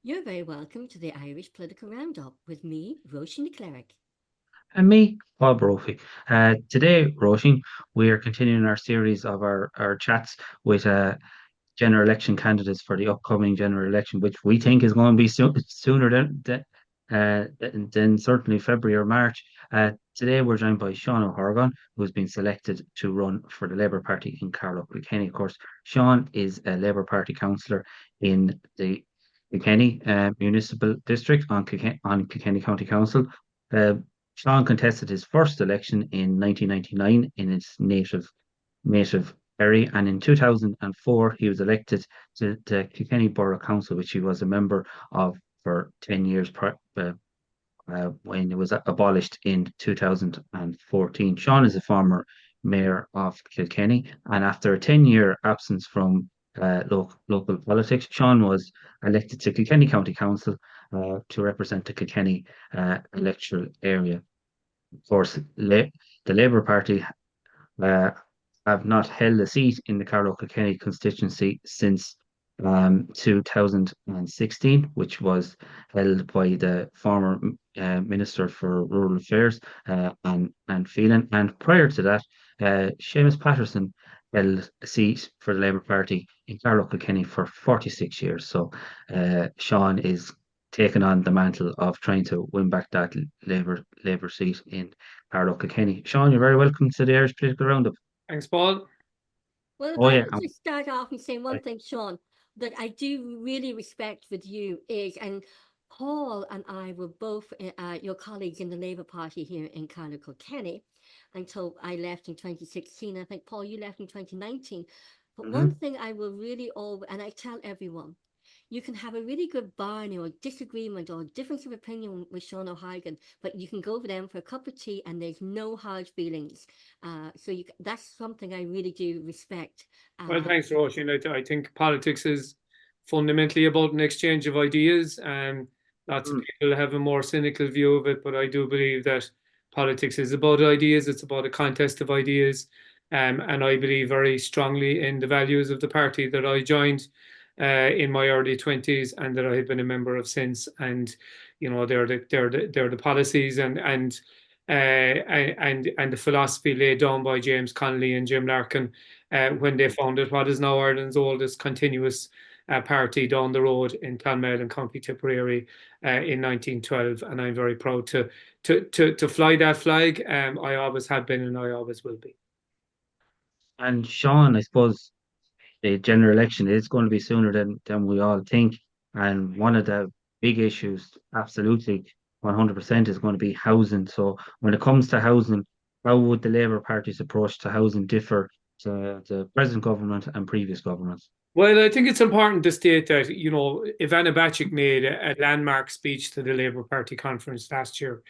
You're very welcome to the Irish Political Roundup with me, Roisin the Cleric. And me, Bob Brophy. Today, Roisin, we are continuing our series of our chats with general election candidates for the upcoming general election, which we think is going to be sooner than certainly February or March. Today, we're joined by Seán hArgáin, who has been selected to run for the Labour Party in Carlow, Kilkenny. Of course, Seán is a Labour Party councillor in the Kilkenny Municipal District on Kilkenny County Council. Uh, Seán contested his first election in 1999 in his native area, and in 2004 he was elected to the Kilkenny Borough Council, which he was a member of for 10 years when it was abolished in 2014. Seán is a former mayor of Kilkenny, and after a 10-year absence from local politics, Seán was elected to Kilkenny County Council to represent the Kilkenny electoral area. Of course, the Labour Party uh, have not held a seat in the Carlow Kilkenny constituency since 2016, which was held by the former Minister for Rural Affairs and Phelan. And prior to that, Seamus Patterson held a seat for the Labour Party in Carlow Kilkenny for 46 years. So Seán is taking on the mantle of trying to win back that Labour seat in Carlow Kilkenny. Seán, you're very welcome to the Irish Political Roundup. Thanks, Paul. Well, if Oh I yeah, could just start off and say one thing, Seán, that I do really respect with you is, and Paul and I were both your colleagues in the Labour Party here in Carlow Kilkenny until I left in 2016. I think, Paul, you left in 2019. But one mhm. thing I will really over, and I tell everyone, you can have a really good barney or disagreement or difference of opinion with Seán O'Hagan, but you can go with them for a cup of tea and there's no hard feelings. That's something I really do respect. Well, Uh, thanks, Roisin. I think politics is fundamentally about an exchange of ideas. Lots of Mm. people have a more cynical view of it, but I do believe that politics is about ideas. It's about a contest of ideas. And I believe very strongly in the values of the party that I joined in my early 20s and that I have been a member of since. And, you know, they're the policies and the philosophy laid down by James Connolly and Jim Larkin when they founded what is now Ireland's oldest continuous party down the road in Clonmel and County Tipperary in 1912. And I'm very proud to fly that flag. I always have been and I always will be. And Sean, I suppose the general election is going to be sooner than we all think. And one of the big issues, absolutely 100%, is going to be housing. So when it comes to housing, how would the Labour Party's approach to housing differ to the present government and previous governments? Well, I think it's important to state that, you know, Ivana Bacik made a landmark speech to the Labour Party conference last year,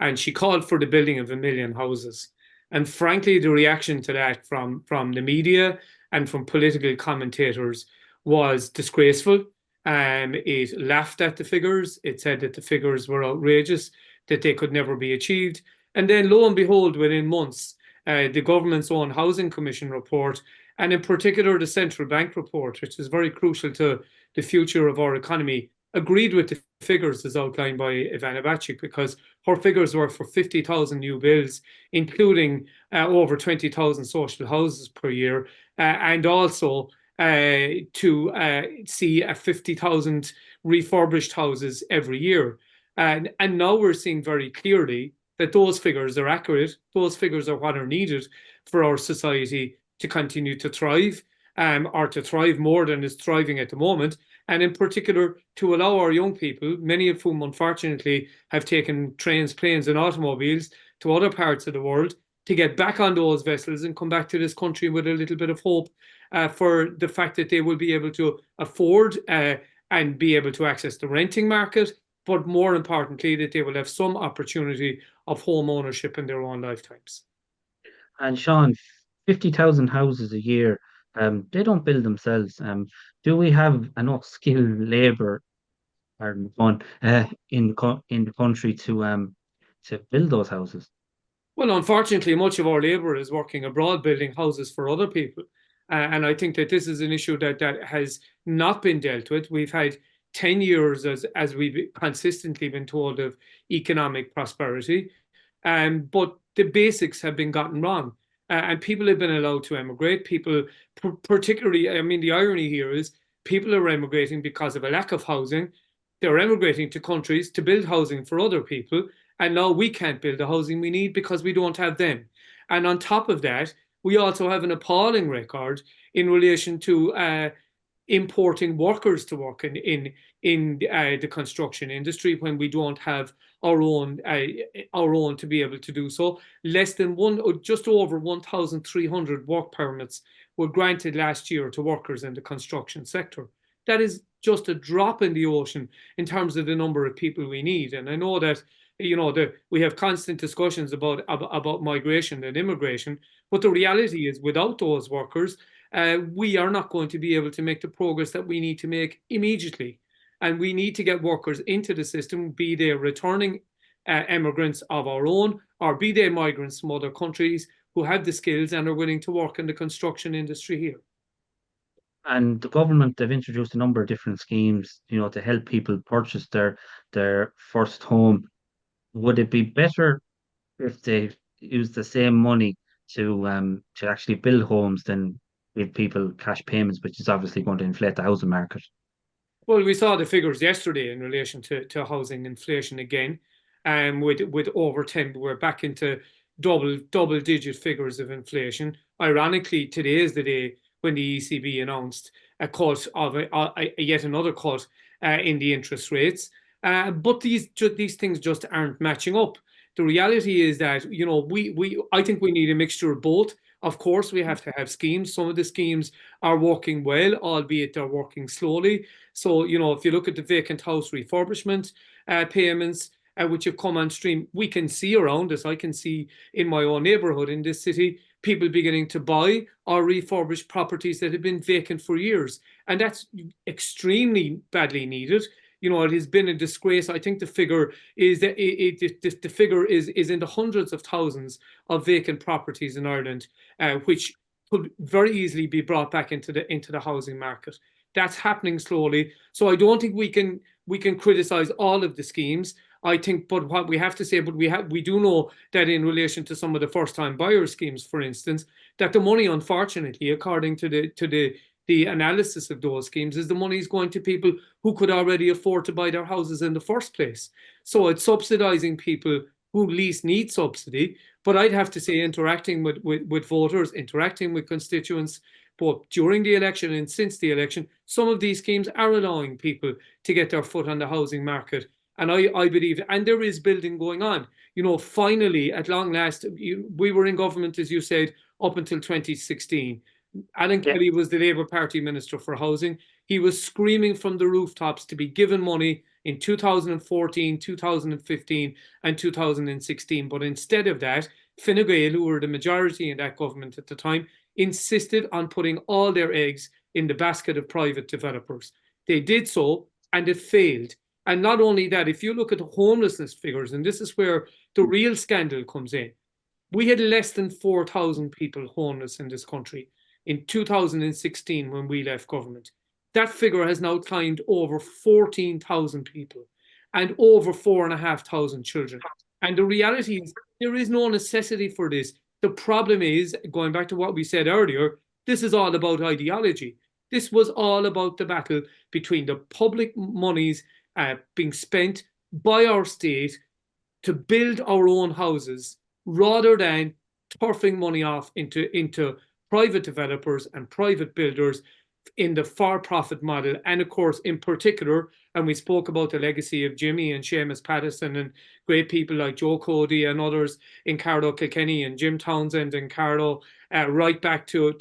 and she called for the building of 1 million houses. And frankly, the reaction to that from the media and from political commentators was disgraceful. It laughed at the figures. It said that the figures were outrageous, that they could never be achieved. And then, lo and behold, within months, the government's own housing commission report and in particular the central bank report, which is very crucial to the future of our economy, agreed with the figures as outlined by Ivana Bacik because her figures were for 50,000 new builds, including over 20,000 social houses per year, and also to see 50,000 refurbished houses every year. And now we're seeing very clearly that those figures are accurate. Those figures are what are needed for our society to continue to thrive, or to thrive more than is thriving at the moment. And in particular, to allow our young people, many of whom unfortunately have taken trains, planes, and automobiles to other parts of the world, to get back on those vessels and come back to this country with a little bit of hope for the fact that they will be able to afford and be able to access the renting market, but more importantly, that they will have some opportunity of home ownership in their own lifetimes. And Sean, 50,000 houses a year, they don't build themselves. Do we have enough skilled labour, pardon the pun, in the country to build those houses? Well, unfortunately, much of our labour is working abroad building houses for other people. And I think that this is an issue that has not been dealt with. We've had 10 years, as we've consistently been told, of economic prosperity. But the basics have been gotten wrong. And people have been allowed to emigrate. People, particularly, I mean, the irony here is people are emigrating because of a lack of housing. They're emigrating to countries to build housing for other people. And now we can't build the housing we need because we don't have them. And on top of that, we also have an appalling record in relation to importing workers to work in the construction industry when we don't have our own to be able to do so. Less than just over 1,300 work permits were granted last year to workers in the construction sector. That is just a drop in the ocean in terms of the number of people we need. And I know that we have constant discussions about migration and immigration, but the reality is without those workers, we are not going to be able to make the progress that we need to make immediately. And we need to get workers into the system, be they returning immigrants of our own, or be they migrants from other countries who have the skills and are willing to work in the construction industry here. And the government, they've introduced a number of different schemes, to help people purchase their first home. Would it be better if they use the same money to actually build homes than give people cash payments, which is obviously going to inflate the housing market? Well, we saw the figures yesterday in relation to housing inflation again, with over 10, we're back into double digit figures of inflation. Ironically, today is the day when the ECB announced a cut of yet another cut in the interest rates. But these things just aren't matching up. The reality is that I think we need a mixture of both. Of course, we have to have schemes. Some of the schemes are working well, albeit they're working slowly. So, if you look at the vacant house refurbishment payments, which have come on stream, we can see around us. I can see in my own neighborhood in this city, people beginning to buy or refurbish properties that have been vacant for years. And that's extremely badly needed. It has been a disgrace. I think the figure is that the figure is in the hundreds of thousands of vacant properties in Ireland, which could very easily be brought back into the housing market. That's happening slowly. So I don't think we can criticize all of the schemes. I think, but what we have to say, but we do know that in relation to some of the first-time buyer schemes, for instance, that the money, unfortunately, according to the analysis of those schemes, is the money is going to people who could already afford to buy their houses in the first place. So it's subsidizing people who least need subsidy. But I'd have to say, interacting with voters, interacting with constituents, both during the election and since the election, some of these schemes are allowing people to get their foot on the housing market. And I believe, and there is building going on. Finally, at long last, we were in government, as you said, up until 2016. Alan Kelly was the Labour Party Minister for Housing. He was screaming from the rooftops to be given money in 2014, 2015, and 2016. But instead of that, Fine Gael, who were the majority in that government at the time, insisted on putting all their eggs in the basket of private developers. They did so, and it failed. And not only that, if you look at the homelessness figures, and this is where the real scandal comes in, we had less than 4,000 people homeless in this country in 2016 when we left government. That figure has now climbed over 14,000 people and over 4,500 children. And the reality is there is no necessity for this. The problem is, going back to what we said earlier, this is all about ideology. This was all about the battle between the public monies being spent by our state to build our own houses rather than turfing money off into private developers and private builders in the for-profit model. And of course, in particular, and we spoke about the legacy of Jimmy and Seamus Patterson and great people like Joe Cody and others in Carlow, Kilkenny, and Jim Townsend and Carlow, right back to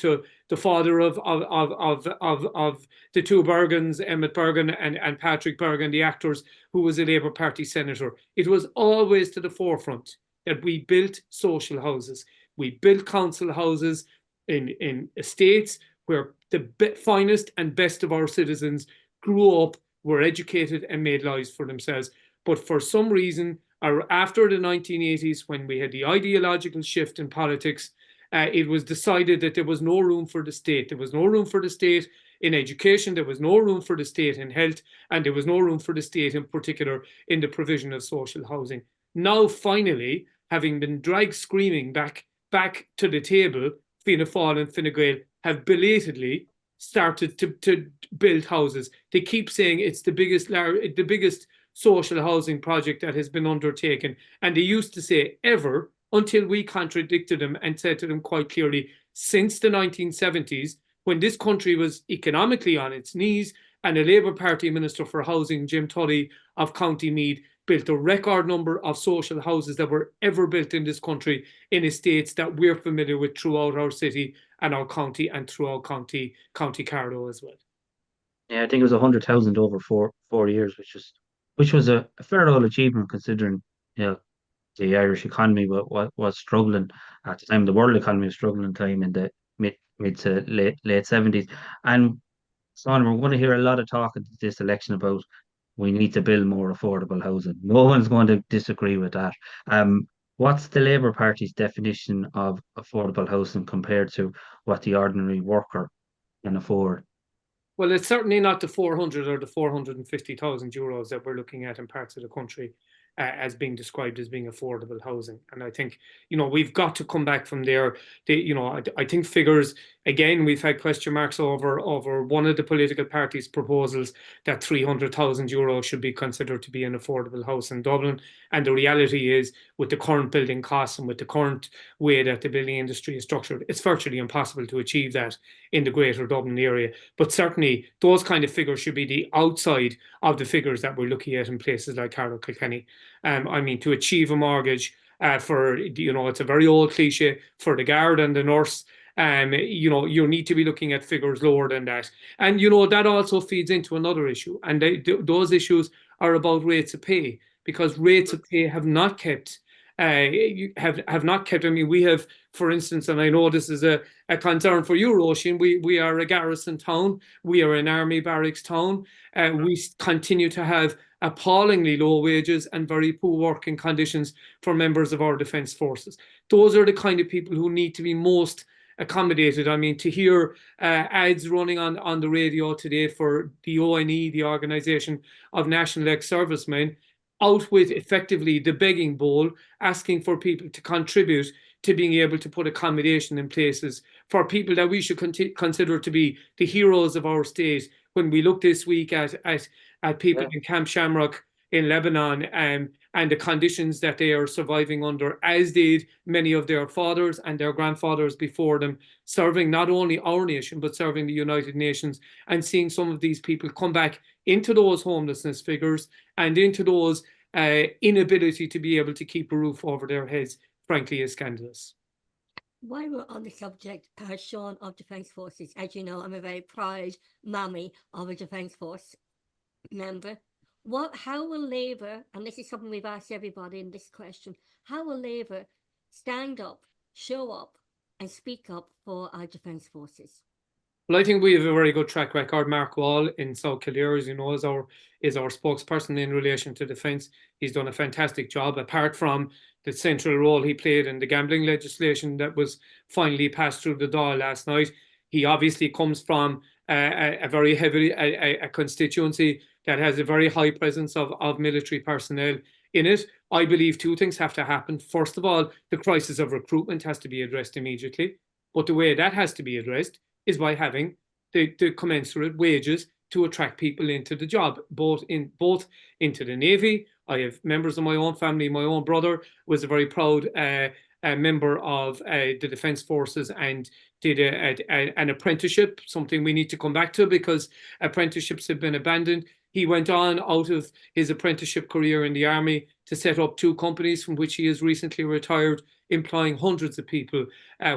the father of the two Bergens, Emmett Bergen and Patrick Bergen, the actors, who was a Labour Party senator. It was always to the forefront that we built social houses. We built council houses in estates where the finest and best of our citizens grew up, were educated and made lives for themselves. But for some reason, after the 1980s, when we had the ideological shift in politics, it was decided that there was no room for the state. There was no room for the state in education, there was no room for the state in health, and there was no room for the state in particular in the provision of social housing. Now, finally, having been dragged screaming back to the table, Fianna Fáil and Fine Gael have belatedly started to build houses. They keep saying it's the biggest social housing project that has been undertaken. And they used to say ever, until we contradicted them and said to them quite clearly, since the 1970s, when this country was economically on its knees, and a Labour Party Minister for Housing, Jim Tully of County Meath, built a record number of social houses that were ever built in this country in estates that we're familiar with throughout our city and our county and throughout County Carlow as well. Yeah, I think it was 100,000 over 4 years, which was a fair old achievement considering, you know, the Irish economy was struggling at the time. The world economy was struggling at the time in the mid to late 70s. And Seán, we're going to hear a lot of talk at this election about we need to build more affordable housing. No one's going to disagree with that. What's the Labour Party's definition of affordable housing compared to what the ordinary worker can afford? Well, it's certainly not the 400 or the 450,000 euros that we're looking at in parts of the country as being described as being affordable housing. And I think, we've got to come back from there. I think figures, again, we've had question marks over one of the political parties' proposals that 300,000 euros should be considered to be an affordable house in Dublin. And the reality is, with the current building costs and with the current way that the building industry is structured, it's virtually impossible to achieve that in the greater Dublin area. But certainly those kind of figures should be the outside of the figures that we're looking at in places like Carlow, Kilkenny. I mean, to achieve a mortgage for, it's a very old cliche, for the guard and the nurse, you need to be looking at figures lower than that. And, that also feeds into another issue. And those issues are about rates of pay, because rates of pay have not kept have not kept. I mean, we have, for instance, and I know this is a concern for you, Roisin, we are a garrison town, we are an army barracks town, we continue to have appallingly low wages and very poor working conditions for members of our defence forces. Those are the kind of people who need to be most accommodated. I mean, to hear ads running on the radio today for the ONE, the Organisation of National Ex-Servicemen, out with effectively the begging bowl, asking for people to contribute to being able to put accommodation in places for people that we should consider to be the heroes of our state. When we look this week at people in Camp Shamrock in Lebanon and the conditions that they are surviving under, as did many of their fathers and their grandfathers before them, serving not only our nation, but serving the United Nations, and seeing some of these people come back into those homelessness figures and into those inability to be able to keep a roof over their heads, frankly, is scandalous. While we're on the subject, Seán, of Defence Forces, as you know, I'm a very proud mammy of a Defence Force member. How will Labour, and this is something we've asked everybody in this question, how will Labour stand up, show up, and speak up for our Defence Forces? Well, I think we have a very good track record. Mark Wall in South Kildare, as you know, is our spokesperson in relation to defence. He's done a fantastic job, apart from the central role he played in the gambling legislation that was finally passed through the Dáil last night. He obviously comes from a very heavily a constituency that has a very high presence of military personnel in it. I believe two things have to happen. First of all, the crisis of recruitment has to be addressed immediately. But the way that has to be addressed is by having the commensurate wages to attract people into the job, both into the Navy. I have members of my own family. My own brother was a very proud member of the Defence Forces and did an apprenticeship, something we need to come back to because apprenticeships have been abandoned. He went on out of his apprenticeship career in the army to set up two companies from which he has recently retired, employing hundreds of people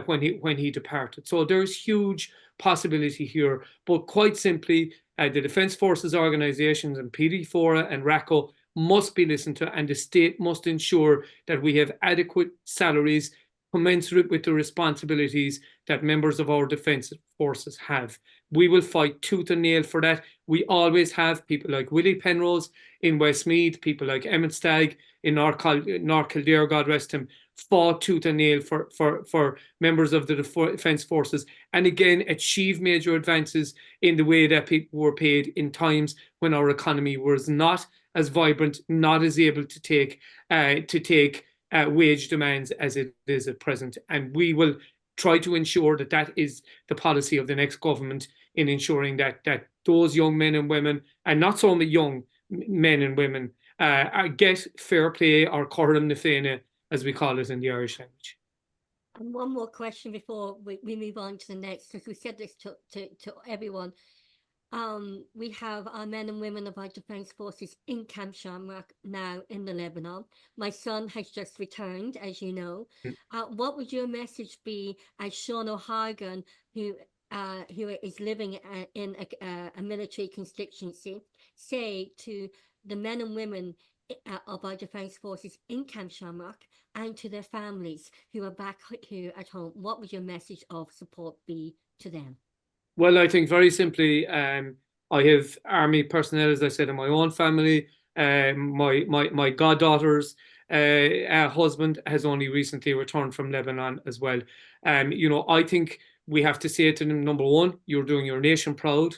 when he departed. So there's huge possibility here, but quite simply, the Defence Forces organisations and PD Fora and RACO must be listened to, and the state must ensure that we have adequate salaries commensurate with the responsibilities that members of our defence forces have. We will fight tooth and nail for that. We always have. People like Willie Penrose in Westmeath, people like Emmett Stagg in North Kildare, God rest him, fought tooth and nail for members of the defence forces, and again achieved major advances in the way that people were paid in times when our economy was not as vibrant, not as able to take wage demands as it is at present. And we will try to ensure that that is the policy of the next government, in ensuring that those young men and women, and not so many young men and women, get fair play, or Corrim na Féine, as we call it in the Irish language. And one more question before we move on to the next, because we said this to everyone. We have our men and women of our defence forces in Camp Shamrock now in the Lebanon. My son has just returned, as you know. What would your message be as Seán hArgáin, who is living in a military constituency, say to the men and women of our defence forces in Camp Shamrock and to their families who are back here at home? What would your message of support be to them? Well, I think very simply, I have army personnel, as I said, in my own family. My goddaughter's husband has only recently returned from Lebanon as well. I think we have to say to them, number one, you're doing your nation proud.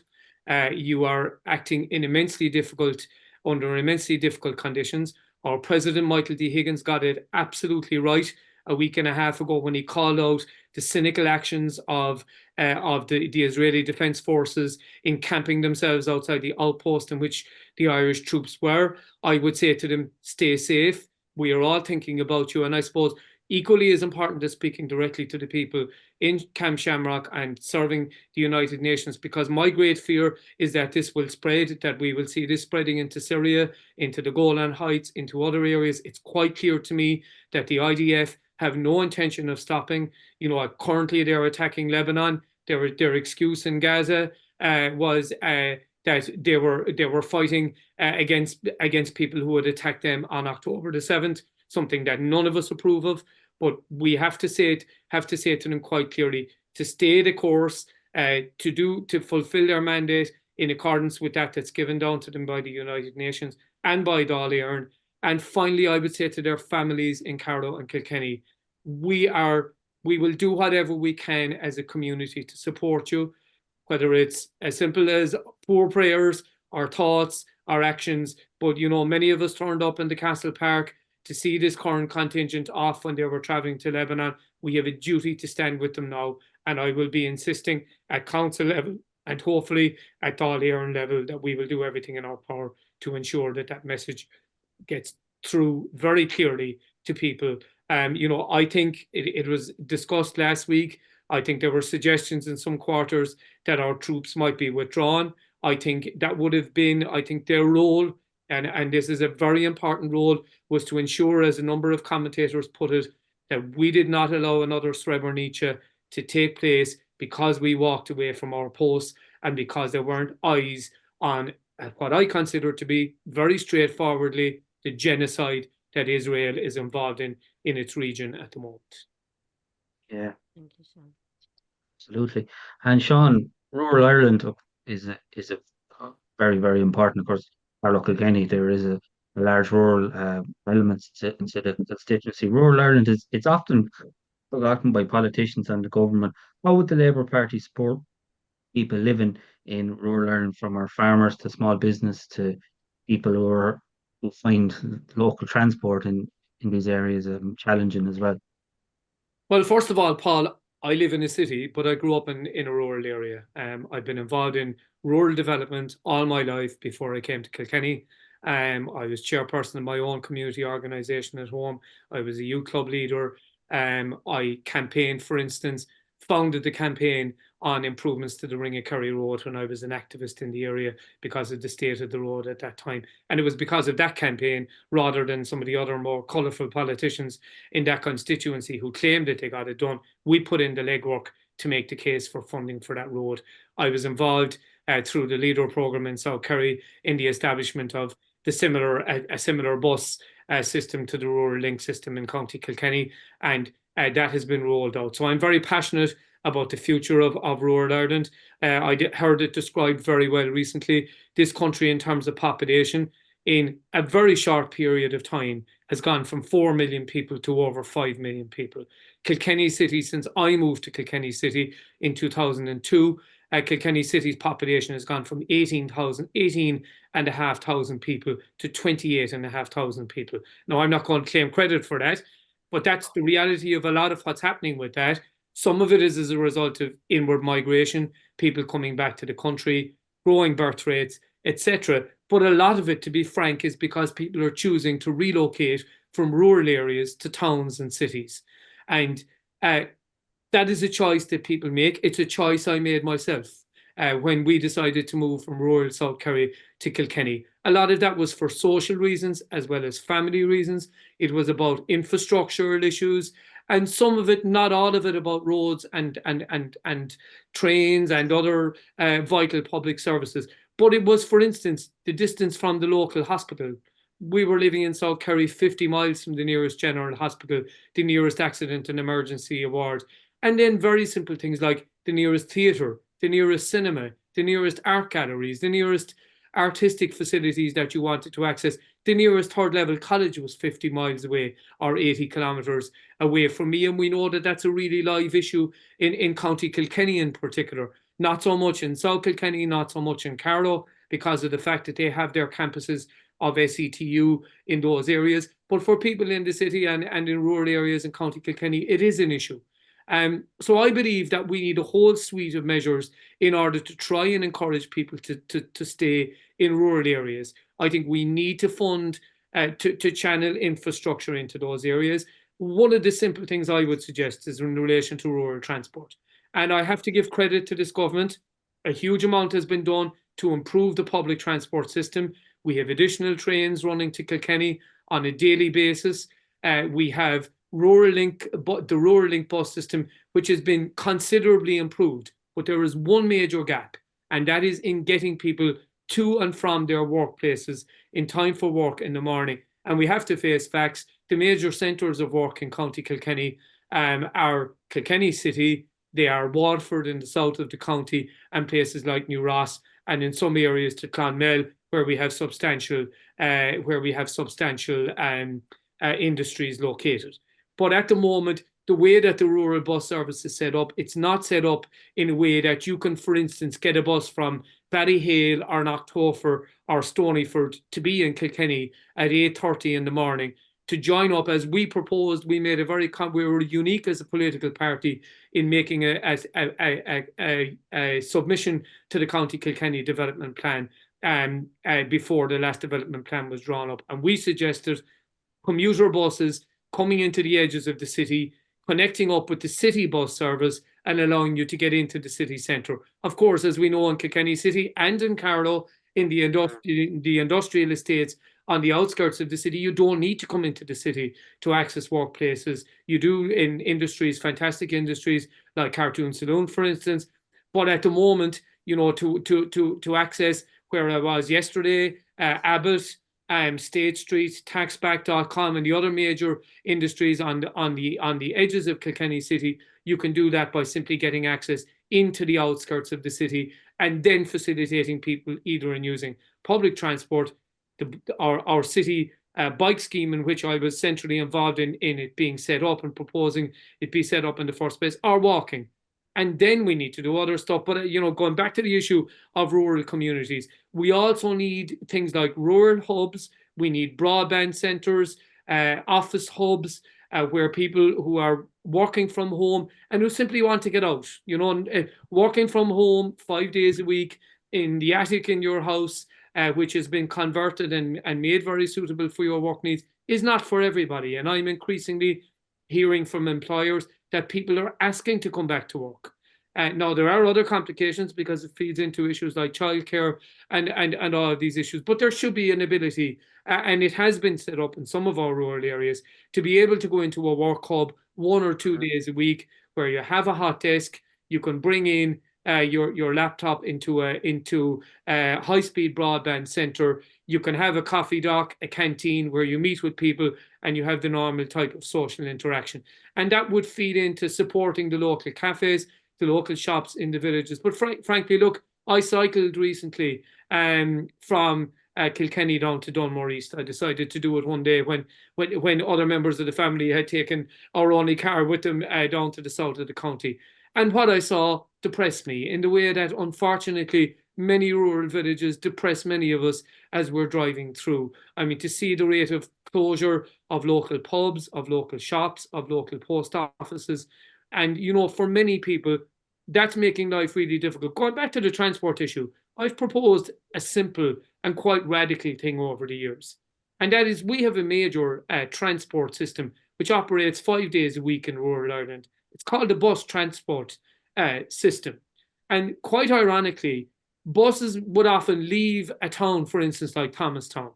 You are acting in under immensely difficult conditions. Our President, Michael D. Higgins, got it absolutely right a week and a half ago when he called out the cynical actions of the Israeli Defence Forces encamping themselves outside the outpost in which the Irish troops were. I would say to them, stay safe. We are all thinking about you. And I suppose equally as important as speaking directly to the people in Camp Shamrock and serving the United Nations, because my great fear is that this will spread, that we will see this spreading into Syria, into the Golan Heights, into other areas. It's quite clear to me that the IDF have no intention of stopping. Currently they're attacking Lebanon. Their excuse in Gaza was that they were fighting against people who had attacked them on October the 7th, something that none of us approve of. But we have to say to them quite clearly to stay the course, to fulfill their mandate in accordance with that's given down to them by the United Nations and by Dáil Éireann. And finally, I would say to their families in Carlow and Kilkenny, we will do whatever we can as a community to support you, whether it's as simple as poor prayers, our thoughts, our actions. But many of us turned up in the Castle Park to see this current contingent off when they were travelling to Lebanon. We have a duty to stand with them now, and I will be insisting at council level and hopefully at Dáil Éireann level that we will do everything in our power to ensure that message gets through very clearly to people. I think it was discussed last week. I think there were suggestions in some quarters that our troops might be withdrawn. I think that would have been, their role, and this is a very important role, was to ensure, as a number of commentators put it, that we did not allow another Srebrenica to take place because we walked away from our posts and because there weren't eyes on what I consider to be, very straightforwardly, the genocide that Israel is involved in its region at the moment. Yeah. Thank you, Seán. Absolutely. And Seán, rural Ireland is a very, very important. Of course, Carlow, Kilkenny, there is a large rural element to the constituency. Rural Ireland it's often forgotten by politicians and the government. How would the Labour Party support people living in rural Ireland, from our farmers to small business to people who find local transport in these areas challenging as well? Well, first of all, Paul, I live in a city, but I grew up in a rural area. I've been involved in rural development all my life before I came to Kilkenny. I was chairperson of my own community organisation at home. I was a youth club leader. I campaigned, for instance, founded the campaign on improvements to the Ring of Kerry Road when I was an activist in the area because of the state of the road at that time. And it was because of that campaign, rather than some of the other more colourful politicians in that constituency who claimed that they got it done, we put in the legwork to make the case for funding for that road. I was involved through the Leader programme in South Kerry in the establishment of a similar bus system to the Rural Link system in County Kilkenny. And that has been rolled out. So I'm very passionate about the future of rural Ireland. Heard it described very well recently. This country, in terms of population, in a very short period of time, has gone from 4 million people to over 5 million people. Kilkenny City, since I moved to Kilkenny City in 2002, Kilkenny City's population has gone from 18,500 people to 28,500 people. Now, I'm not going to claim credit for that, but that's the reality of a lot of what's happening with that. Some of it is as a result of inward migration, people coming back to the country, growing birth rates, etc. But a lot of it, to be frank, is because people are choosing to relocate from rural areas to towns and cities. And that is a choice that people make. It's a choice I made myself when we decided to move from rural South Kerry to Kilkenny. A lot of that was for social reasons as well as family reasons. It was about infrastructural issues, and some of it, not all of it, about roads and trains and other vital public services. But it was, for instance, the distance from the local hospital. We were living in South Kerry, 50 miles from the nearest general hospital, the nearest accident and emergency ward. And then very simple things like the nearest theatre, the nearest cinema, the nearest art galleries, the nearest artistic facilities that you wanted to access. The nearest third level college was 50 miles away or 80 kilometres away from me. And we know that that's a really live issue in County Kilkenny in particular. Not so much in South Kilkenny, not so much in Carlow, because of the fact that they have their campuses of SETU in those areas. But for people in the city and in rural areas in County Kilkenny, it is an issue. So I believe that we need a whole suite of measures in order to try and encourage people to stay in rural areas. I think we need to fund, to channel infrastructure into those areas. One of the simple things I would suggest is in relation to rural transport. And I have to give credit to this government. A huge amount has been done to improve the public transport system. We have additional trains running to Kilkenny on a daily basis. We have Rural Link, the Rural Link bus system, which has been considerably improved. But there is one major gap, and that is in getting people to and from their workplaces in time for work in the morning. And we have to face facts. The major centres of work in County Kilkenny are Kilkenny City, they are Waterford in the south of the county, and places like New Ross, and in some areas to Clonmel, where we have substantial industries located. But at the moment, the way that the rural bus service is set up, it's not set up in a way that you can, for instance, get a bus from Ballyhale or Knocktofer or Stonyford to be in Kilkenny at 8:30 in the morning to join up, as we proposed. We made we were unique as a political party in making a submission to the County Kilkenny Development Plan before the last development plan was drawn up. And we suggested commuter buses coming into the edges of the city, connecting up with the city bus service and allowing you to get into the city centre. Of course, as we know in Kilkenny City and in Carlow, in the industrial estates on the outskirts of the city, you don't need to come into the city to access workplaces. You do in industries, fantastic industries like Cartoon Saloon, for instance. But at the moment, you know, to access where I was yesterday, Abbott, State Street, taxback.com, and the other major industries on the edges of Kilkenny City, you can do that by simply getting access into the outskirts of the city and then facilitating people either in using public transport, our city bike scheme, in which I was centrally involved in it being set up and proposing it be set up in the first place, or walking. And then we need to do other stuff. But, you know, going back to the issue of rural communities, we also need things like rural hubs. We need broadband centres, office hubs, where people who are working from home and who simply want to get out, you know, working from home 5 days a week in the attic in your house, which has been converted and made very suitable for your work needs, is not for everybody. And I'm increasingly hearing from employers that people are asking to come back to work. Now, there are other complications because it feeds into issues like childcare and all of these issues, but there should be an ability, and it has been set up in some of our rural areas, to be able to go into a work hub 1 or 2 days a week where you have a hot desk, you can bring in your laptop into a high-speed broadband centre. You can have a coffee dock, a canteen where you meet with people and you have the normal type of social interaction. And that would feed into supporting the local cafes, the local shops in the villages. But frankly, look, I cycled recently from Kilkenny down to Dunmore East. I decided to do it one day when other members of the family had taken our only car with them down to the south of the county. And what I saw depressed me in the way that, unfortunately, many rural villages depress many of us as we're driving through. I mean, to see the rate of closure of local pubs, of local shops, of local post offices. And, you know, for many people, that's making life really difficult. Going back to the transport issue, I've proposed a simple and quite radical thing over the years. And that is, we have a major transport system which operates 5 days a week in rural Ireland. It's called the bus transport system. And quite ironically, buses would often leave a town, for instance, like Thomastown,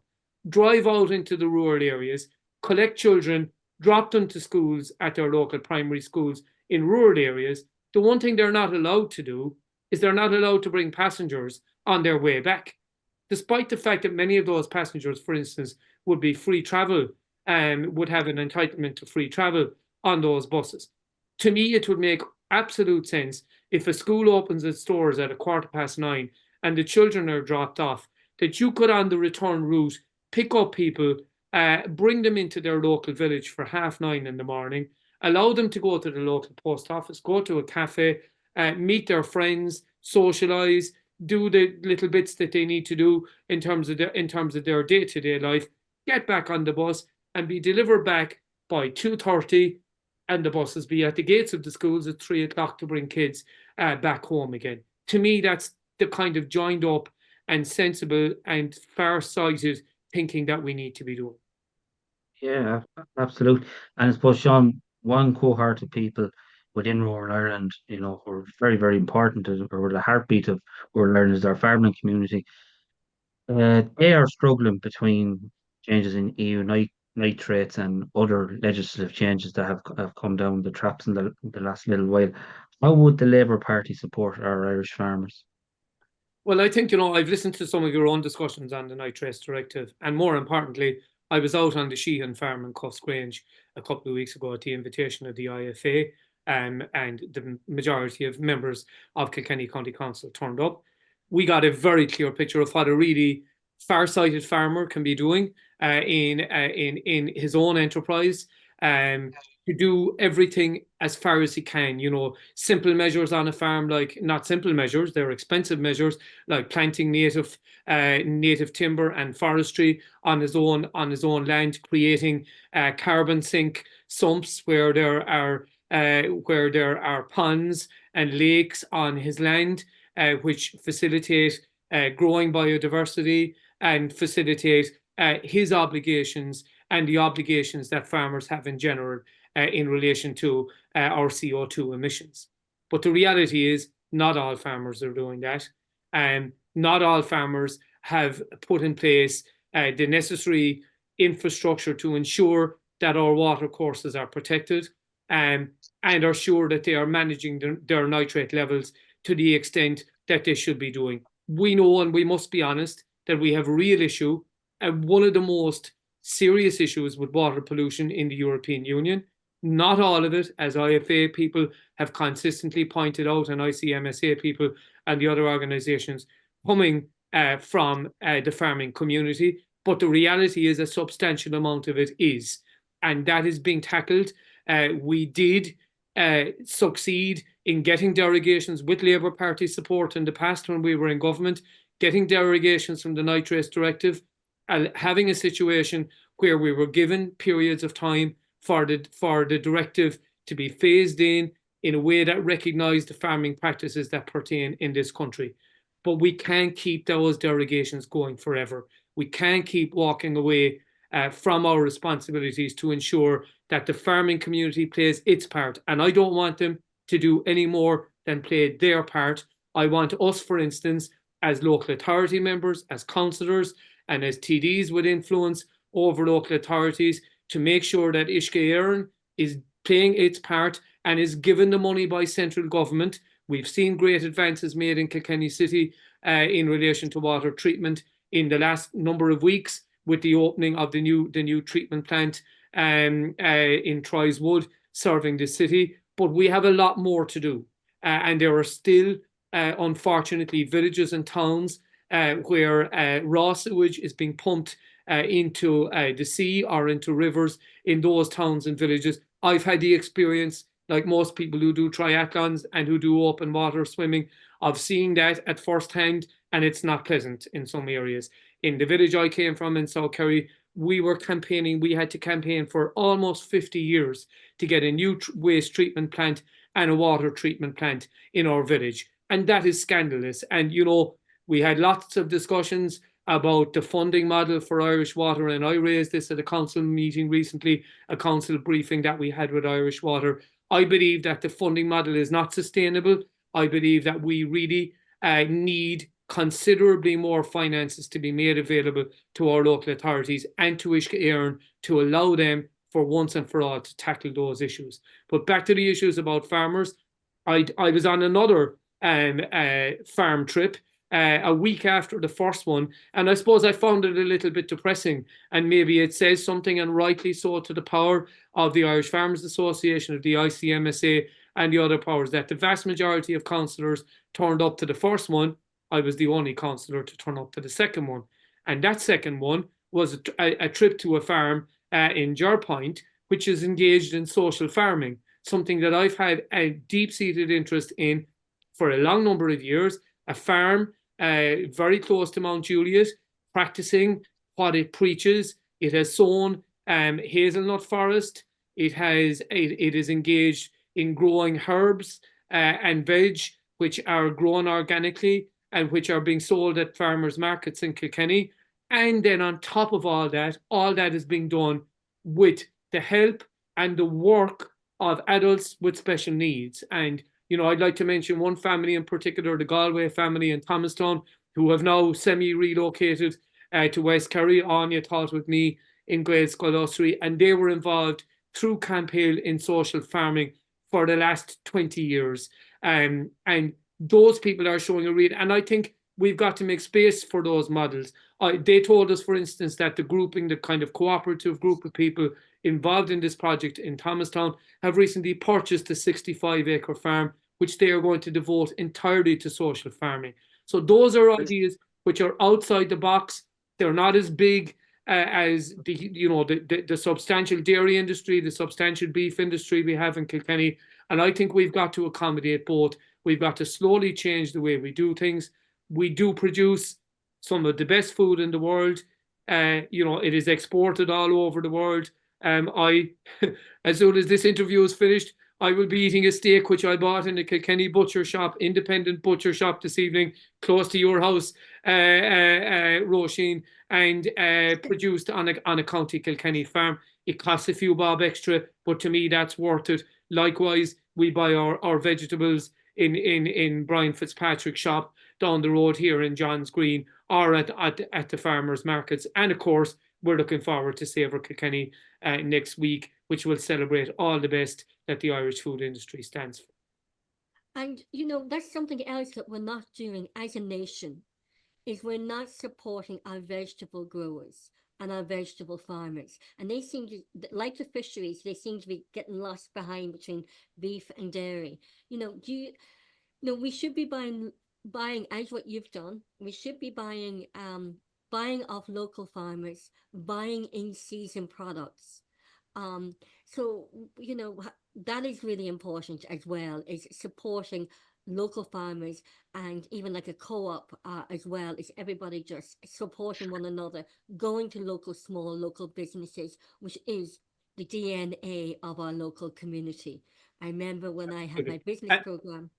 drive out into the rural areas, collect children, drop them to schools at their local primary schools in rural areas. The one thing they're not allowed to do is they're not allowed to bring passengers on their way back, despite the fact that many of those passengers, for instance, would be free travel and would have an entitlement to free travel on those buses. To me, it would make absolute sense if a school opens its doors at 9:15 and the children are dropped off, that you could, on the return route, pick up people, bring them into their local village for 9:30 in the morning, allow them to go to the local post office, go to a cafe, meet their friends, socialise, do the little bits that they need to do in terms of their day-to-day life, get back on the bus and be delivered back by 2:30, and the buses be at the gates of the schools at 3 o'clock to bring kids back home again. To me, that's the kind of joined up and sensible and far-sighted thinking that we need to be doing. Yeah, absolutely. And I suppose, Sean, one cohort of people within rural Ireland, you know, who are very, very important, or the heartbeat of rural Ireland, is our farming community. They are struggling between changes in EU nitrates and other legislative changes that have come down the traps in the last little while. How would the Labour Party support our Irish farmers? Well, I think, you know, I've listened to some of your own discussions on the nitrates directive, and more importantly, I was out on the Seán farm in Cuffsgrange a couple of weeks ago at the invitation of the IFA, and the majority of members of Kilkenny County Council turned up. We got a very clear picture of what a really far-sighted farmer can be doing in his own enterprise, to do everything as far as he can. You know, simple measures on a farm, like, not simple measures, they're expensive measures, like planting native timber and forestry on his own land, creating carbon sink sumps where there are ponds and lakes on his land, which facilitate growing biodiversity and facilitate his obligations and the obligations that farmers have in general in relation to our CO2 emissions. But the reality is, not all farmers are doing that. Not all farmers have put in place the necessary infrastructure to ensure that our water courses are protected, and are sure that they are managing their nitrate levels to the extent that they should be doing. We know, and we must be honest, that we have a real issue, one of the most serious issues with water pollution in the European Union. Not all of it, as IFA people have consistently pointed out, and ICMSA people and the other organisations, coming from the farming community. But the reality is a substantial amount of it is, and that is being tackled. We did succeed in getting derogations with Labour Party support in the past when we were in government, getting derogations from the nitrates directive, having a situation where we were given periods of time for the directive to be phased in a way that recognised the farming practices that pertain in this country. But we can't keep those derogations going forever. We can't keep walking away from our responsibilities to ensure that the farming community plays its part. And I don't want them to do any more than play their part. I want us, for instance, as local authority members, as councillors, and as TDs with influence over local authorities, to make sure that Uisce Éireann is playing its part and is given the money by central government. We've seen great advances made in Kilkenny City in relation to water treatment in the last number of weeks with the opening of the new treatment plant in Troyswood, serving the city. But we have a lot more to do, and there are still, unfortunately, villages and towns where raw sewage is being pumped into the sea or into rivers in those towns and villages. I've had the experience, like most people who do triathlons and who do open water swimming, of seeing that at first hand, and it's not pleasant in some areas. In the village I came from in South Kerry, we had to campaign for almost 50 years to get a new waste treatment plant and a water treatment plant in our village. And that is scandalous. And, we had lots of discussions about the funding model for Irish Water, and I raised this at a council meeting recently, a council briefing that we had with Irish Water. I believe that the funding model is not sustainable. I believe that we really need considerably more finances to be made available to our local authorities and to Uisce Éireann to allow them for once and for all to tackle those issues. But back to the issues about farmers, I was on another farm trip a week after the first one, and I suppose I found it a little bit depressing, and maybe it says something, and rightly so, to the power of the Irish Farmers Association, of the ICMSA and the other powers, that the vast majority of councillors turned up to the first one. I was the only councillor to turn up to the second one, and that second one was a trip to a farm in Jerpoint, which is engaged in social farming, something that I've had a deep-seated interest in for a long number of years. A farm very close to Mount Juliet, practicing what it preaches. It has sown hazelnut forest. It is engaged in growing herbs and veg, which are grown organically and which are being sold at farmers' markets in Kilkenny. And then on top of all that is being done with the help and the work of adults with special needs. And I'd like to mention one family in particular, the Galway family in Thomastown, who have now semi-relocated to West Kerry. Anya taught with me in grade school nursery, and they were involved through Camp Hill in social farming for the last 20 years. And those people are showing a real, and I think we've got to make space for those models. They told us, for instance, that the kind of cooperative group of people involved in this project in Thomastown have recently purchased a 65-acre farm, which they are going to devote entirely to social farming. So those are ideas which are outside the box. They're not as big as the substantial dairy industry, the substantial beef industry we have in Kilkenny. And I think we've got to accommodate both. We've got to slowly change the way we do things. We do produce some of the best food in the world. It is exported all over the world. As soon as this interview is finished, I will be eating a steak which I bought in the Kilkenny butcher shop, independent butcher shop this evening, close to your house, Roisin, and produced on a County Kilkenny farm. It costs a few bob extra, but to me that's worth it. Likewise, we buy our vegetables in Brian Fitzpatrick's shop down the road here in John's Green, or at the farmers' markets. And of course, we're looking forward to Savour Kilkenny next week, which will celebrate all the best that the Irish food industry stands for. And, that's something else that we're not doing as a nation, is we're not supporting our vegetable growers and our vegetable farmers. And they seem to, like the fisheries, they seem to be getting lost behind between beef and dairy. We should be buying as what you've done. We should be buying off local farmers, buying in-season products. So that is really important as well, is supporting local farmers, and even like a co-op as well, is everybody just supporting one another, going to small local businesses, which is the DNA of our local community. I remember when I had my business program.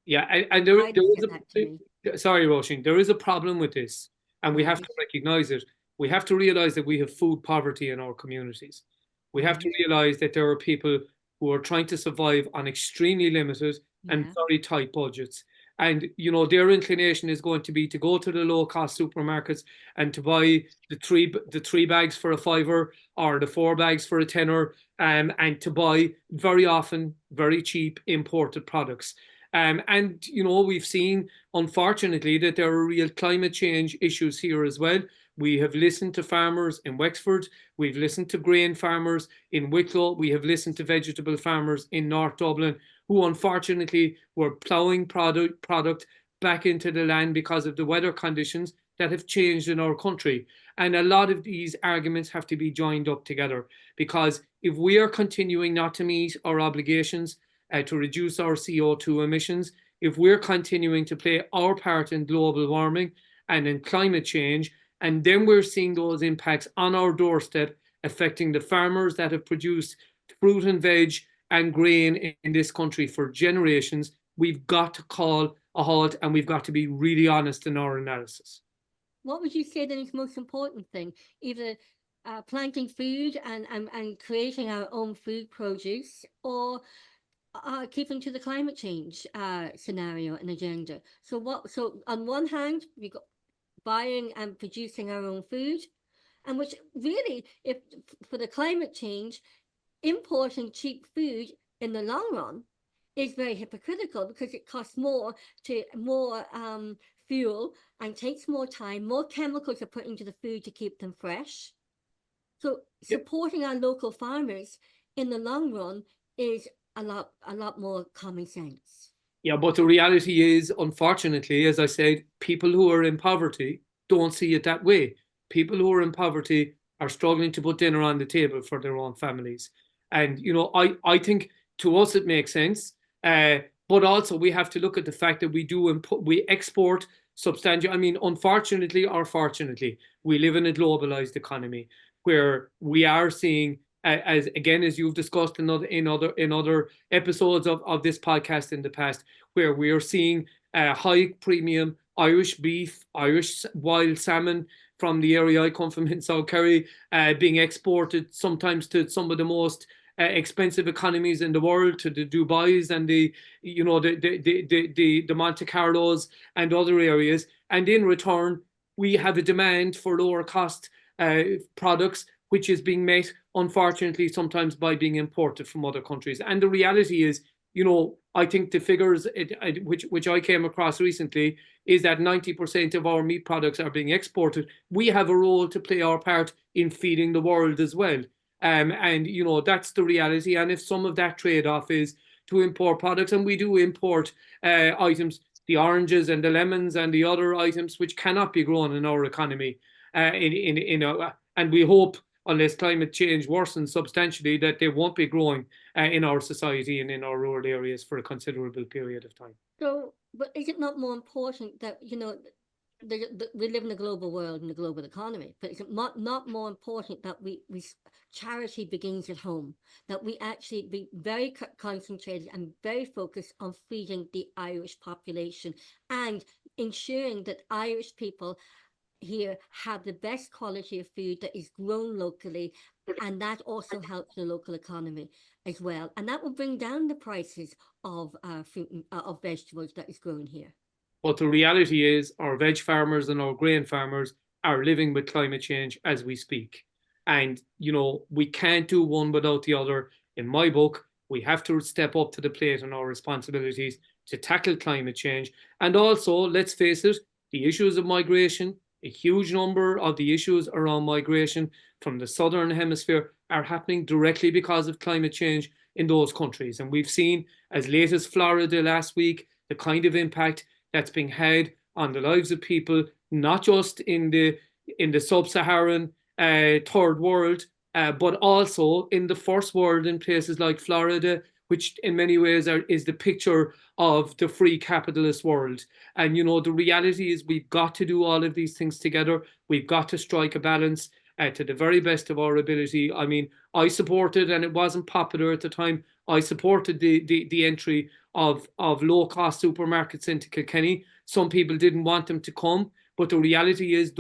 Yeah, and there is sorry, Roisin, there is a problem with this, and we have to recognize it. We have to realize that we have food poverty in our communities. We have to realize that there are people who are trying to survive on extremely limited and very tight budgets. And, their inclination is going to be to go to the low-cost supermarkets and to buy the three bags for a £5 or the 4 bags for a £10, and to buy very often very cheap imported products. And, you know, we've seen, unfortunately, that there are real climate change issues here as well. We have listened to farmers in Wexford. We've listened to grain farmers in Wicklow. We have listened to vegetable farmers in North Dublin, who unfortunately were ploughing product back into the land because of the weather conditions that have changed in our country. And a lot of these arguments have to be joined up together, because if we are continuing not to meet our obligations to reduce our CO2 emissions, if we're continuing to play our part in global warming and in climate change, and then we're seeing those impacts on our doorstep affecting the farmers that have produced fruit and veg and grain in this country for generations, we've got to call a halt, and we've got to be really honest in our analysis. What would you say then is the most important thing? Either planting food and creating our own food produce, or keeping to the climate change scenario and agenda. So on one hand, we got buying and producing our own food, and which really, if for the climate change, importing cheap food in the long run is very hypocritical, because it costs more fuel and takes more time. More chemicals are put into the food to keep them fresh. So supporting our local farmers in the long run is a lot more common sense. Yeah, but the reality is, unfortunately, as I said, people who are in poverty don't see it that way. People who are in poverty are struggling to put dinner on the table for their own families. And, you know, I think to us it makes sense. But also we have to look at the fact that we export substantial. I mean, unfortunately or fortunately, we live in a globalized economy where we are seeing, as you've discussed in other episodes of this podcast in the past, where we are seeing high premium Irish beef, Irish wild salmon from the area I come from in South Kerry, being exported sometimes to some of the most expensive economies in the world, to the Dubais and the Monte Carlos and other areas. And in return, we have a demand for lower cost products, which is being met, unfortunately, sometimes by being imported from other countries. And the reality is, you know, I think the figures which I came across recently is that 90% of our meat products are being exported. We have a role to play our part in feeding the world as well. And, you know, that's the reality. And if some of that trade-off is to import products, and we do import items, the oranges and the lemons and the other items which cannot be grown in our economy, and we hope, unless climate change worsens substantially, that they won't be growing in our society and in our rural areas for a considerable period of time. So, but is it not more important that, you know, we live in a global world and a global economy, but is it not more important that we charity begins at home, that we actually be very concentrated and very focused on feeding the Irish population and ensuring that Irish people here have the best quality of food that is grown locally, and that also helps the local economy as well, and that will bring down the prices of fruit and of vegetables that is grown here. But the reality is, our veg farmers and our grain farmers are living with climate change as we speak. And, you know, we can't do one without the other. In my book, we have to step up to the plate on our responsibilities to tackle climate change. And also, let's face it, the issues of migration, a huge number of the issues around migration from the southern hemisphere are happening directly because of climate change in those countries. And we've seen, as late as Florida last week, the kind of impact that's being had on the lives of people, not just in the sub-Saharan third world, but also in the first world, in places like Florida, which in many ways is the picture of the free capitalist world. And, you know, the reality is we've got to do all of these things together. We've got to strike a balance to the very best of our ability. I mean, I supported, and it wasn't popular at the time, I supported the entry of low-cost supermarkets into Kilkenny. Some people didn't want them to come, but the reality is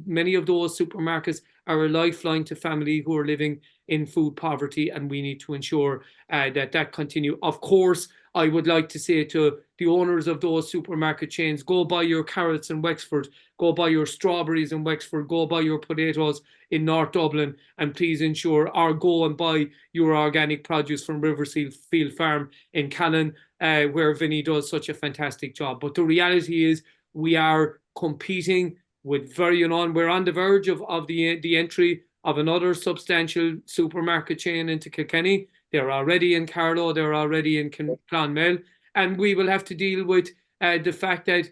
many of those supermarkets are a lifeline to families who are living in food poverty, and we need to ensure that continue. Of course, I would like to say to the owners of those supermarket chains, go buy your carrots in Wexford, go buy your strawberries in Wexford, go buy your potatoes in North Dublin, and please ensure, or go and buy your organic produce from Riverfield Farm in Callan, where Vinny does such a fantastic job. But the reality is we are competing with we're on the verge of the entry of another substantial supermarket chain into Kilkenny. They're already in Carlow, they're already in Clonmel, and we will have to deal with the fact that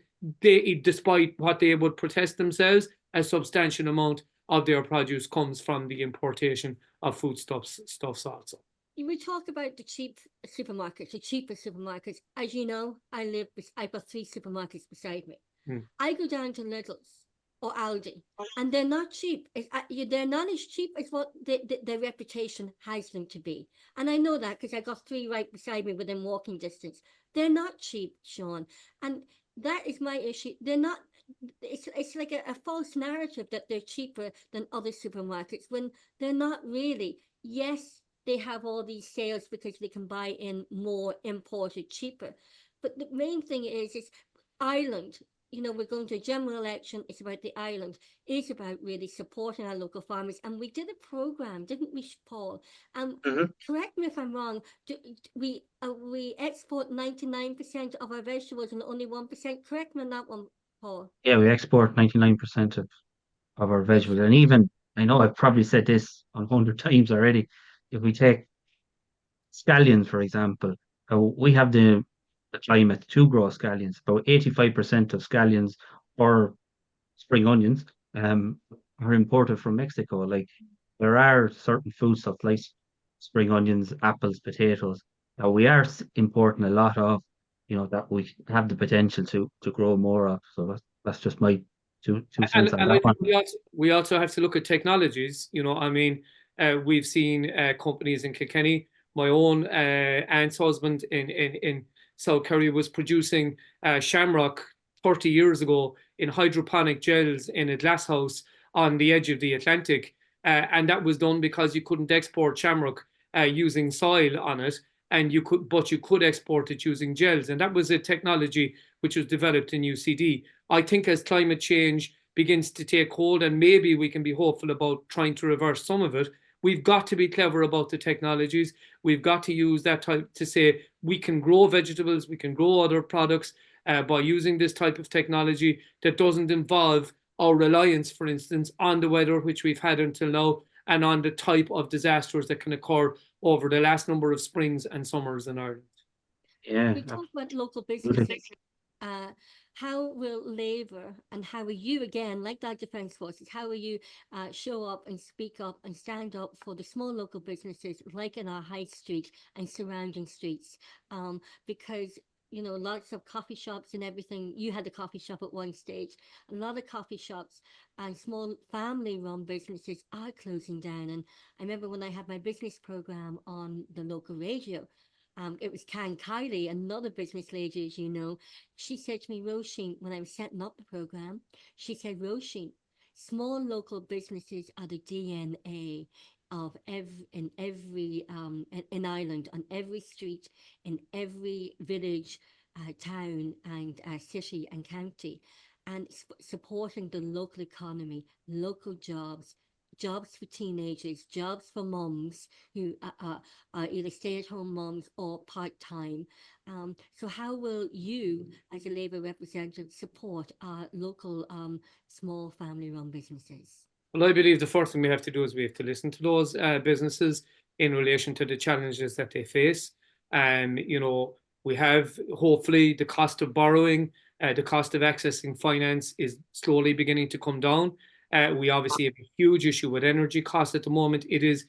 despite what they would protest themselves, a substantial amount of their produce comes from the importation of foodstuffs also. We talk about the cheap supermarkets, the cheaper supermarkets. As you know, I've got 3 supermarkets beside me. I go down to Lidl's or Aldi, and they're not cheap. They're not as cheap as what their reputation has them to be. And I know that because I got 3 right beside me within walking distance. They're not cheap, Seán. And that is my issue. They're not. It's like a false narrative that they're cheaper than other supermarkets when they're not really. Yes, they have all these sales because they can buy in more imported cheaper. But the main thing is Ireland. We're going to a general election. It's about the island. It's about really supporting our local farmers. And we did a program, didn't we, Paul? Correct me if I'm wrong. We export 99% of our vegetables and only 1%. Correct me on that one, Paul. Yeah, we export 99% of our vegetables. And even, I know I've probably said this 100 times already, if we take scallions, for example, we have the climate to grow scallions. About 85% of scallions or spring onions are imported from Mexico. Like, there are certain foodstuffs like spring onions, apples, potatoes that we are importing a lot of, that we have the potential to grow more of. So that's just my two cents on And that I one. think we also have to look at technologies. We've seen companies in Kilkenny. My own aunt's husband in South Kerry was producing shamrock 30 years ago in hydroponic gels in a glass house on the edge of the Atlantic. And that was done because you couldn't export shamrock using soil on it, but you could export it using gels. And that was a technology which was developed in UCD. I think as climate change begins to take hold, and maybe we can be hopeful about trying to reverse some of it, we've got to be clever about the technologies. We've got to use that type to say we can grow vegetables, we can grow other products by using this type of technology that doesn't involve our reliance, for instance, on the weather, which we've had until now, and on the type of disasters that can occur over the last number of springs and summers in Ireland. Yeah, we talk about local businesses. How will Labour and how will you, again, like that Defence Forces, how will you show up and speak up and stand up for the small local businesses like in our High Street and surrounding streets? Because lots of coffee shops and everything. You had a coffee shop at one stage. A lot of coffee shops and small family-run businesses are closing down. And I remember when I had my business program on the local radio, it was Kylie, another business lady, as you know. She said to me, Roisin, when I was setting up the program, she said, Roisin, small local businesses are the DNA of in Ireland, on every street, in every village, town, and city and county, and supporting the local economy, local jobs for teenagers, jobs for mums who are either stay-at-home mums or part-time. So how will you, as a Labour representative, support our local small family-run businesses? Well, I believe the first thing we have to do is we have to listen to those businesses in relation to the challenges that they face. We have, hopefully, the cost of borrowing, the cost of accessing finance is slowly beginning to come down. We obviously have a huge issue with energy costs at the moment. It is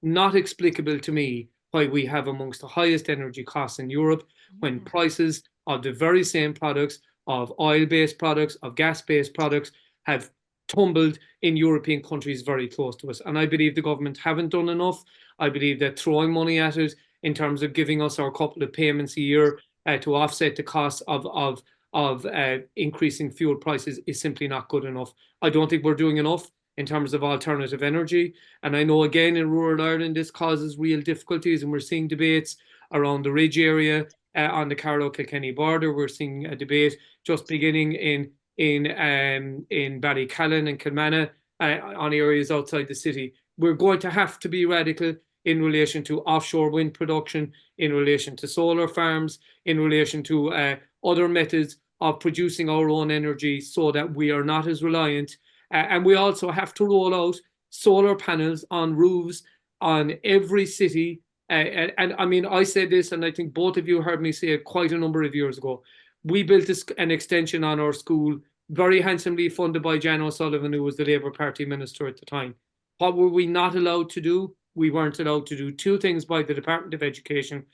not explicable to me why we have amongst the highest energy costs in Europe when prices of the very same products, of oil-based products, of gas-based products, have tumbled in European countries very close to us. And I believe the government haven't done enough. I believe that throwing money at it in terms of giving us our couple of payments a year to offset the costs of increasing fuel prices is simply not good enough. I don't think we're doing enough in terms of alternative energy. And I know, again, in rural Ireland, this causes real difficulties, and we're seeing debates around the Ridge area on the Carlow-Kilkenny border. We're seeing a debate just beginning in Ballycallan and Kilmanagh, on areas outside the city. We're going to have to be radical in relation to offshore wind production, in relation to solar farms, in relation to other methods of producing our own energy, so that we are not as reliant. And we also have to roll out solar panels on roofs on every city. And I mean, I said this, and I think both of you heard me say it quite a number of years ago. We built an extension on our school, very handsomely funded by Jan O'Sullivan, who was the Labour Party minister at the time. What were we not allowed to do? We weren't allowed to do two things by the Department of Education: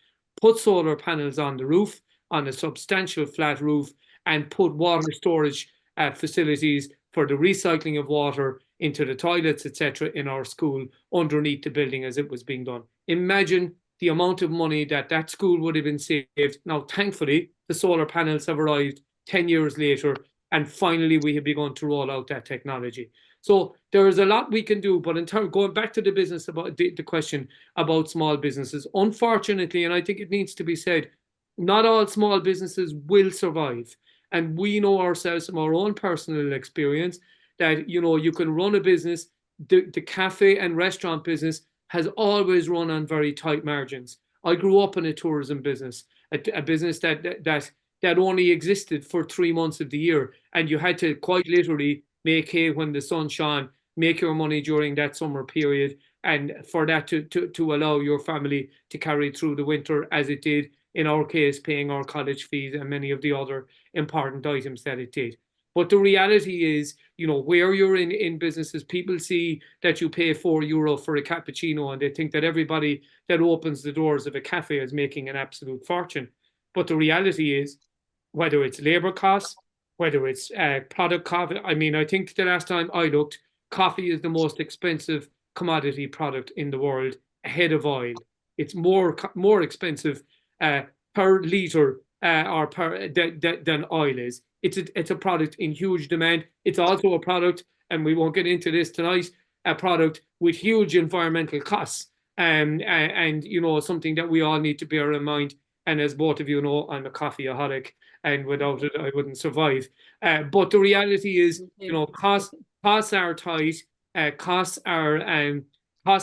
put solar panels on the roof, on a substantial flat roof, and put water storage facilities for the recycling of water into the toilets, etc., in our school underneath the building as it was being done. Imagine the amount of money that school would have been saved. Now, thankfully, the solar panels have arrived 10 years later, and finally we have begun to roll out that technology. So there is a lot we can do, but in terms, going back to the business, about the question about small businesses, unfortunately, and I think it needs to be said, not all small businesses will survive. And we know ourselves from our own personal experience that, you know, you can run a business. The cafe and restaurant business has always run on very tight margins. I grew up in a tourism business, a business that only existed for 3 months of the year, and you had to quite literally make hay when the sun shone, make your money during that summer period, and for that to allow your family to carry through the winter as it did, in our case, paying our college fees and many of the other important items that it did. But the reality is, you know, where you're in businesses, people see that you pay €4 for a cappuccino, and they think that everybody that opens the doors of a cafe is making an absolute fortune. But the reality is, whether it's labor costs, whether it's product coffee. I mean, I think the last time I looked, coffee is the most expensive commodity product in the world, ahead of oil. It's more expensive per liter or per than oil is. It's a product in huge demand. It's also a product, and we won't get into this tonight, a product with huge environmental costs, and you know, something that we all need to bear in mind. And as both of you know, I'm a coffeeaholic, and without it, I wouldn't survive. But the reality is, you know, costs are tight. Costs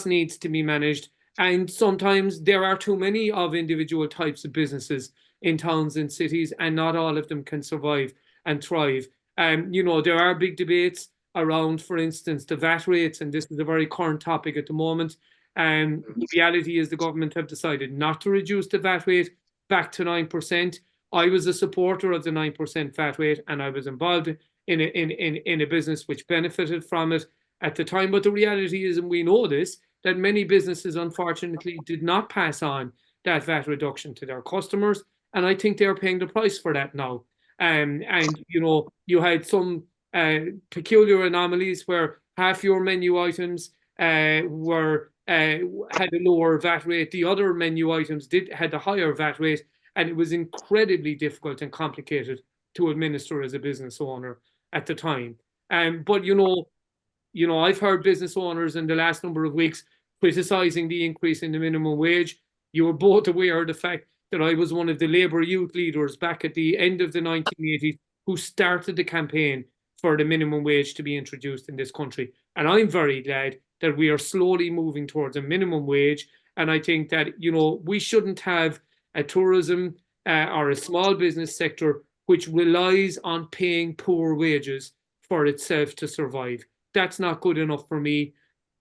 needs to be managed, and sometimes there are too many of individual types of businesses in towns and cities, and not all of them can survive and thrive. You know, there are big debates around, for instance, the VAT rates, and this is a very current topic at the moment. The reality is the government have decided not to reduce the VAT rate back to 9%. I was a supporter of the 9% VAT rate, and I was involved in a business which benefited from it at the time. But the reality is, and we know this, that many businesses unfortunately did not pass on that VAT reduction to their customers, and I think they're paying the price for that now. And you know, you had some peculiar anomalies where half your menu items had a lower VAT rate. The other menu items had a higher VAT rate, and it was incredibly difficult and complicated to administer as a business owner at the time. But you know, I've heard business owners in the last number of weeks criticizing the increase in the minimum wage. You were both aware of the fact that I was one of the Labour youth leaders back at the end of the 1980s who started the campaign for the minimum wage to be introduced in this country. And I'm very glad that we are slowly moving towards a minimum wage. And I think that, you know, we shouldn't have a tourism or a small business sector which relies on paying poor wages for itself to survive. That's not good enough for me.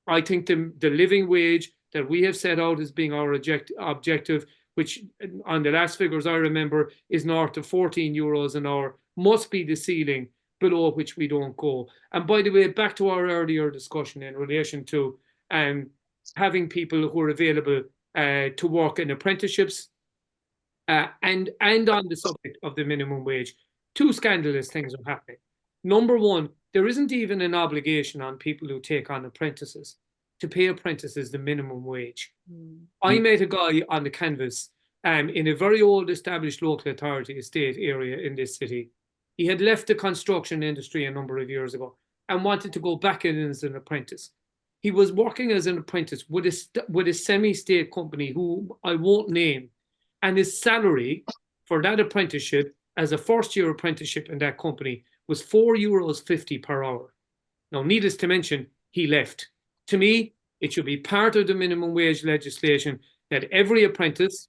I think the living wage that we have set out as being our objective, which on the last figures I remember is north of €14 an hour, must be the ceiling below which we don't go. And by the way, back to our earlier discussion in relation to having people who are available to work in apprenticeships, and on the subject of the minimum wage, two scandalous things are happening. Number one, there isn't even an obligation on people who take on apprentices to pay apprentices the minimum wage. I met a guy on the canvas in a very old established local authority estate area in this city. He had left the construction industry a number of years ago and wanted to go back in as an apprentice. He was working as an apprentice with a semi-state company who I won't name, And his salary for that apprenticeship as a first-year apprenticeship in that company was €4.50 per hour. Now, needless to mention, he left. To me, it should be part of the minimum wage legislation that every apprentice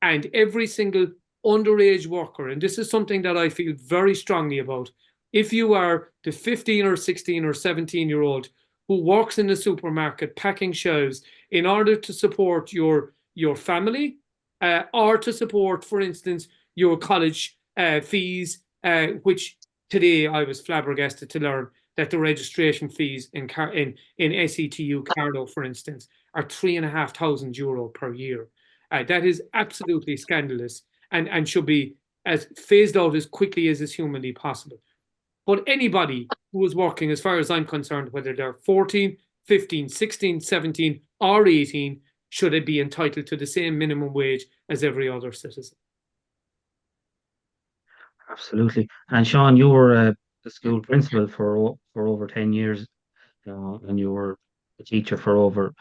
and every single underage worker, and this is something that I feel very strongly about, if you are the 15 or 16 or 17-year-old who works in the supermarket packing shelves in order to support your family, or to support, for instance, your college fees, which today I was flabbergasted to learn that the registration fees in SETU Carlow, for instance, are €3,500 per year. That is absolutely scandalous and should be as phased out as quickly as is humanly possible. But anybody who is working, as far as I'm concerned, whether they're 14, 15, 16, 17, or 18, should be entitled to the same minimum wage as every other citizen. Absolutely. And Sean, you were the school principal for over 10 years, and you were a teacher for over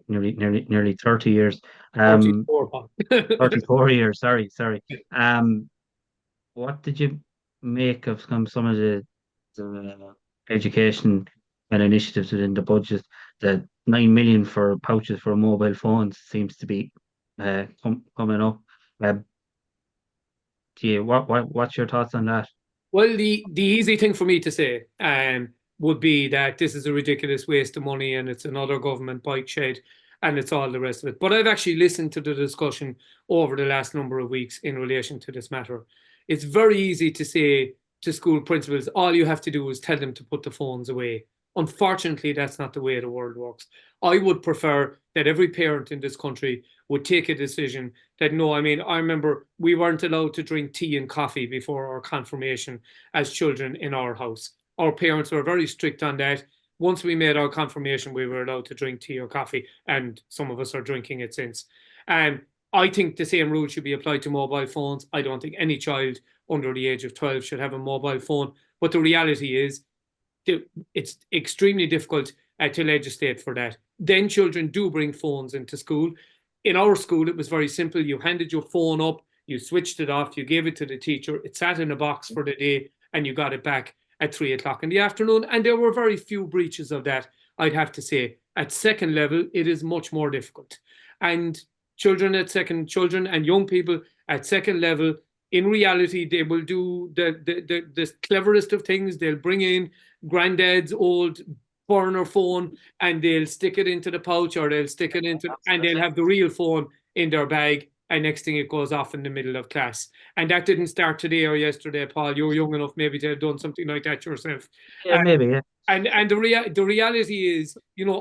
nearly 30 years. 34. 34 years, sorry. What did you make of some of the education and initiatives within the budget? The 9 million for pouches for mobile phones seems to be coming up. What's your thoughts on that? Well, the easy thing for me to say would be that this is a ridiculous waste of money and it's another government bike shed and it's all the rest of it. But I've actually listened to the discussion over the last number of weeks in relation to this matter. It's very easy to say to school principals, all you have to do is tell them to put the phones away. Unfortunately, that's not the way the world works. I would prefer that every parent in this country would take a decision that, no, I mean, I remember we weren't allowed to drink tea and coffee before our confirmation as children in our house. Our parents were very strict on that. Once we made our confirmation, we were allowed to drink tea or coffee, and some of us are drinking it since. I think the same rule should be applied to mobile phones. I don't think any child under the age of 12 should have a mobile phone. But the reality is, it's extremely difficult to legislate for that. Then children do bring phones into school. In our school, it was very simple. You handed your phone up, you switched it off, you gave it to the teacher, it sat in a box for the day, and you got it back at 3 o'clock in the afternoon. And there were very few breaches of that, I'd have to say. At second level, it is much more difficult. And children and young people at second level, in reality, they will do the cleverest of things. They'll bring in granddad's old burner phone and they'll stick it into the pouch, or they'll stick it into, and they'll have the real phone in their bag. And next thing, it goes off in the middle of class. And that didn't start today or yesterday, Paul. You were young enough maybe to have done something like that yourself. Yeah, maybe, yeah. And the reality is,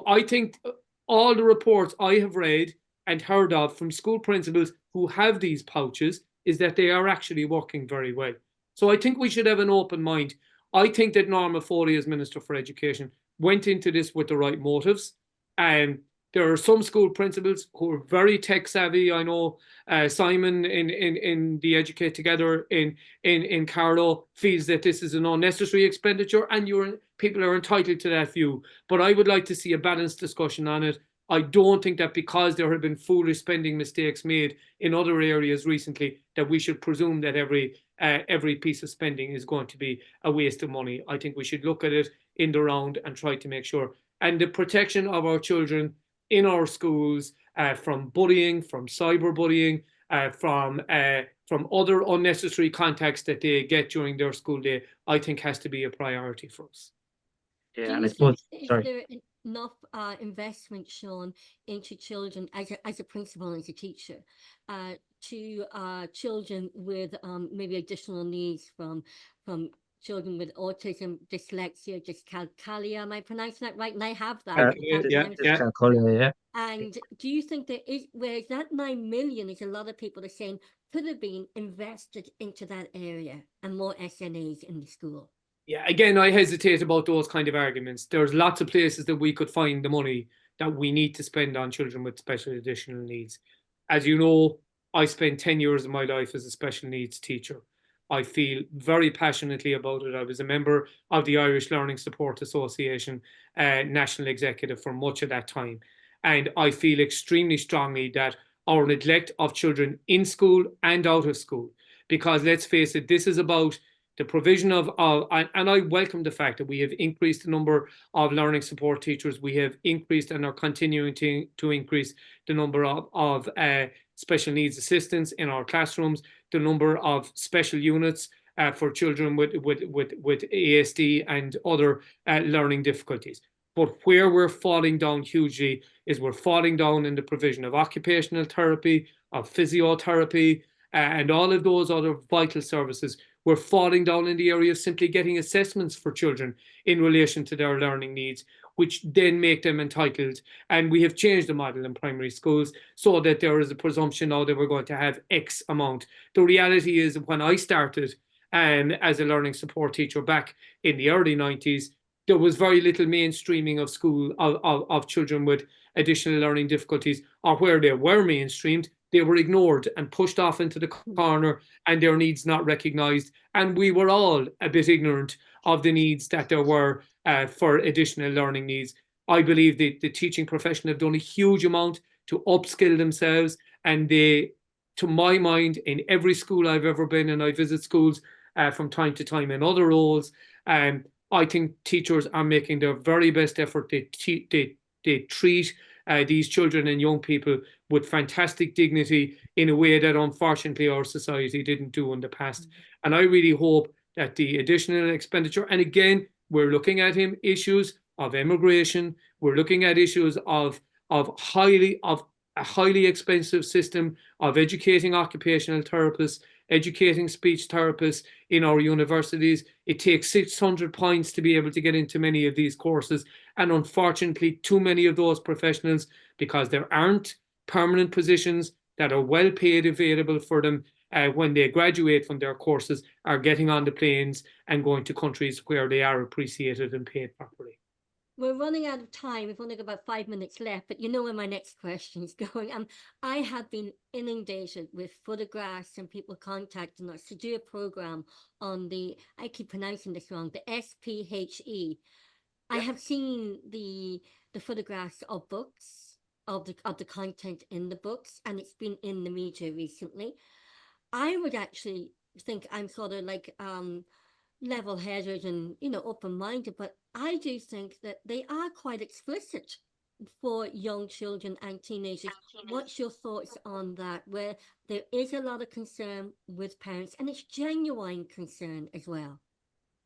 I think all the reports I have read and heard of from school principals who have these pouches is that they are actually working very well. So I think we should have an open mind. I think that Norma Foley, as Minister for Education, went into this with the right motives. And there are some school principals who are very tech savvy. I know Simon in the Educate Together in Carlow feels that this is an unnecessary expenditure, and people are entitled to that view. But I would like to see a balanced discussion on it. I don't think that because there have been foolish spending mistakes made in other areas recently, that we should presume that every piece of spending is going to be a waste of money. I think we should look at it in the round and try to make sure. And the protection of our children in our schools from bullying, from cyberbullying, from other unnecessary contacts that they get during their school day, I think has to be a priority for us. Yeah, and I suppose, sorry. Is there enough investment, Sean, into children as a principal and as a teacher, to children with maybe additional needs from children with autism, dyslexia, dyscalculia? Am I pronouncing that right? And I have that. Yeah. And do you think there is, whereas that 9 million is a lot of people are saying could have been invested into that area and more SNAs in the school? Yeah, again, I hesitate about those kind of arguments. There's lots of places that we could find the money that we need to spend on children with special additional needs. As you know, I spent 10 years of my life as a special needs teacher. I feel very passionately about it. I was a member of the Irish Learning Support Association National Executive for much of that time. And I feel extremely strongly that or neglect of children in school and out of school. Because let's face it, this is about the provision of and I welcome the fact that we have increased the number of learning support teachers. We have increased and are continuing to increase the number of special needs assistants in our classrooms, the number of special units for children with ASD and other learning difficulties. But where we're falling down hugely is we're falling down in the provision of occupational therapy, of physiotherapy, and all of those other vital services. We're falling down in the area of simply getting assessments for children in relation to their learning needs, which then make them entitled. And we have changed the model in primary schools so that there is a presumption now that we're going to have X amount. The reality is, when I started as a learning support teacher back in the early 90s, there was very little mainstreaming of school of children with additional learning difficulties, or where they were mainstreamed, they were ignored and pushed off into the corner and their needs not recognised. And we were all a bit ignorant of the needs that there were for additional learning needs. I believe the teaching profession have done a huge amount to upskill themselves, and they, to my mind, in every school I've ever been, and I visit schools from time to time in other roles, I think teachers are making their very best effort. They treat these children and young people with fantastic dignity in a way that unfortunately our society didn't do in the past. And I really hope that the additional expenditure, and again, we're looking at issues of immigration, we're looking at issues of a highly expensive system of educating occupational therapists, educating speech therapists in our universities. It takes 600 points to be able to get into many of these courses. And unfortunately, too many of those professionals, because there aren't permanent positions that are well paid available for them when they graduate from their courses, are getting on the planes and going to countries where they are appreciated and paid properly. We're running out of time. We've only got about 5 minutes left, but you know where my next question is going. I have been inundated with photographs and people contacting us to do a program on the, I keep pronouncing this wrong, the SPHE. I have seen the photographs of books, of the content in the books, and it's been in the media recently. I would actually think I'm sort of like level-headed and, you know, open-minded, but I do think that they are quite explicit for young children and teenagers. What's your thoughts on that, where there is a lot of concern with parents, and it's genuine concern as well?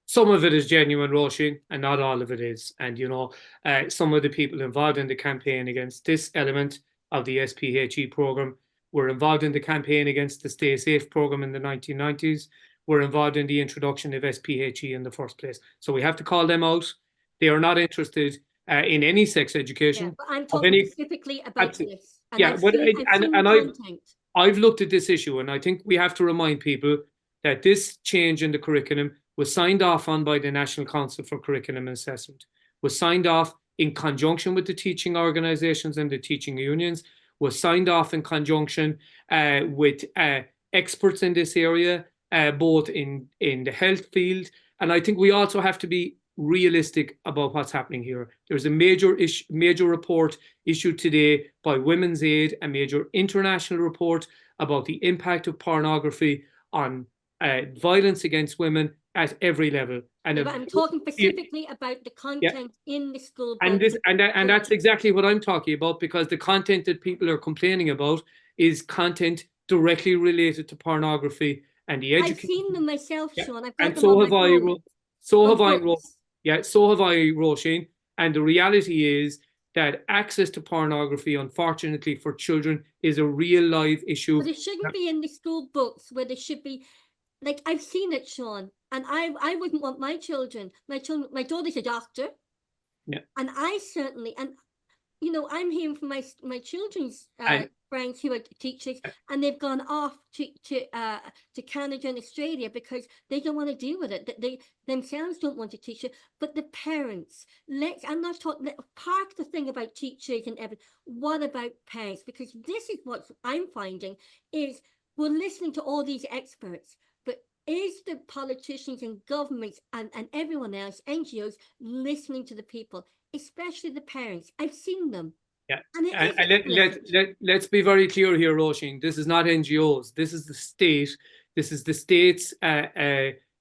Some of it is genuine, Roisin, and not all of it is. And, you know, some of the people involved in the campaign against this element of the SPHE program were involved in the campaign against the Stay Safe program in the 1990s, were involved in the introduction of SPHE in the first place. So we have to call them out. They are not interested in any sex education. Yeah, but I'm talking specifically about this. And yeah, I've looked at this issue, and I think we have to remind people that this change in the curriculum was signed off on by the National Council for Curriculum Assessment, was signed off in conjunction with the teaching organisations and the teaching unions, was signed off in conjunction with experts in this area, both in the health field. And I think we also have to be realistic about what's happening here. There's a major report issued today by Women's Aid, a major international report about the impact of pornography on violence against women at every level. And I'm talking specifically about the content in the school book. And that's exactly what I'm talking about, because the content that people are complaining about is content directly related to pornography and the education. I've seen them myself, Sean. I've got and them so on have my I. phone. So have I, Roisin. And the reality is that access to pornography, unfortunately for children, is a real live issue. But it shouldn't be in the school books, where they should be. Like, I've seen it, Sean, and I wouldn't want my daughter's a doctor. Yeah. And I certainly, and you know, I'm hearing from my children's friends who are teachers, and they've gone off to Canada and Australia because they don't want to deal with it. They themselves don't want to teach it, but the parents. I'm not talking. Park the thing about teachers and everything. What about parents? Because this is what I'm finding is we're listening to all these experts, but is the politicians and governments and everyone else, NGOs, listening to the people, especially the parents? I've seen them. Yeah. And it And, is a privilege. let's be very clear here, Roisin. This is not NGOs. This is the state. This is the state's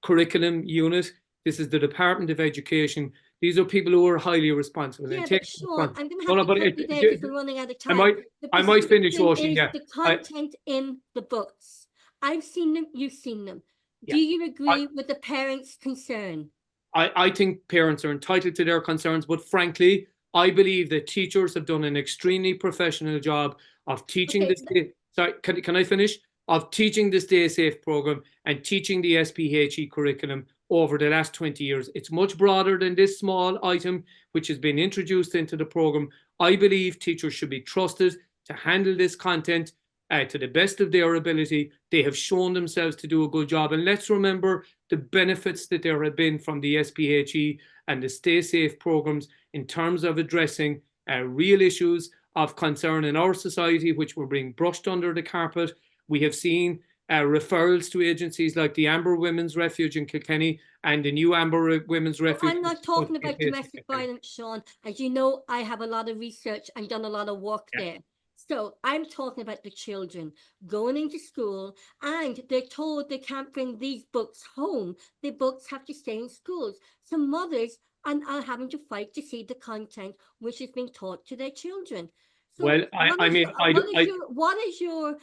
curriculum unit. This is the Department of Education. These are people who are highly responsible and Yeah, take but Seán, responsibility. I'm going to No, have no, to but cut you there because we're running out of I time. might, The I might specific finish, thing Roisin. is Yeah, the content in the books. I've seen them, you've seen them. yeah. Do you agree with the parents' concern? I think parents are entitled to their concerns, but frankly, I believe that teachers have done an extremely professional job of teaching Okay, this. Sorry, can I finish? Of teaching the Stay Safe program and teaching the SPHE curriculum over the last 20 years. It's much broader than this small item which has been introduced into the program. I believe teachers should be trusted to handle this content to the best of their ability. They have shown themselves to do a good job. And let's remember the benefits that there have been from the SPHE and the Stay Safe programs in terms of addressing real issues of concern in our society, which were being brushed under the carpet. We have seen referrals to agencies like the Amber Women's Refuge in Kilkenny and the new Amber Women's Refuge. I'm not talking about domestic violence, Seán. As you know, I have a lot of research and done a lot of work there. So I'm talking about the children going into school and they're told they can't bring these books home. The books have to stay in schools. So mothers are having to fight to see the content which is being taught to their children. So well, what is your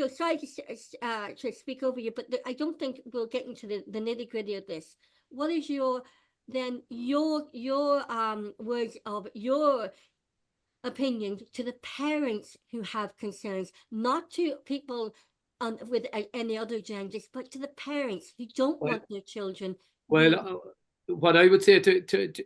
sorry to speak over you, but I don't think we'll get into the nitty gritty of this. What is your words of your opinion to the parents who have concerns, not to people with any other genders, but to the parents who don't want their children? Well, what I would say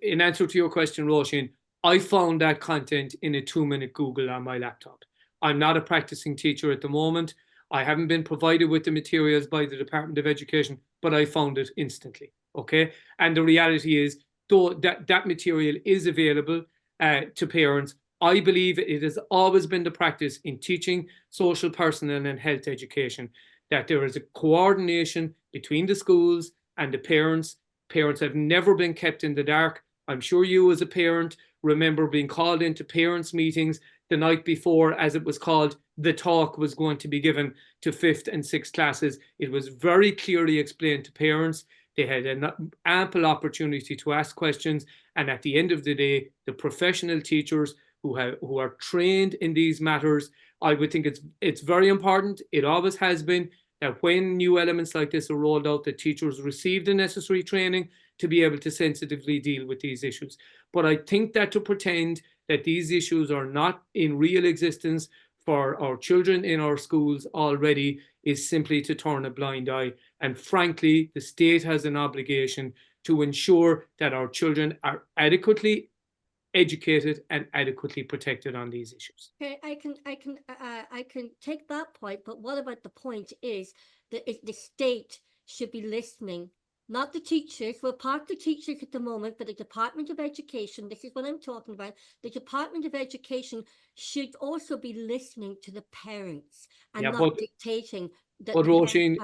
in answer to your question, Roisin, I found that content in a 2-minute Google on my laptop. I'm not a practicing teacher at the moment. I haven't been provided with the materials by the Department of Education, but I found it instantly. Okay. And the reality is, though that material is available to parents, I believe it has always been the practice in teaching social, personnel, and health education that there is a coordination between the schools and the parents. Parents have never been kept in the dark. I'm sure you as a parent remember being called into parents' meetings the night before, as it was called, the talk was going to be given to 5th and 6th classes. It was very clearly explained to parents. They had an ample opportunity to ask questions. And at the end of the day, the professional teachers who are trained in these matters, I would think it's very important. It always has been that when new elements like this are rolled out, that teachers receive the necessary training to be able to sensitively deal with these issues. But I think that to pretend that these issues are not in real existence for our children in our schools already is simply to turn a blind eye. And frankly, the state has an obligation to ensure that our children are adequately educated and adequately protected on these issues. Okay, I can take that point, but what about the point is that the state should be listening, not the teachers. We're part of the teachers at the moment, but the Department of Education, this is what I'm talking about. The Department of Education should also be listening to the parents and not dictating that the Roisin,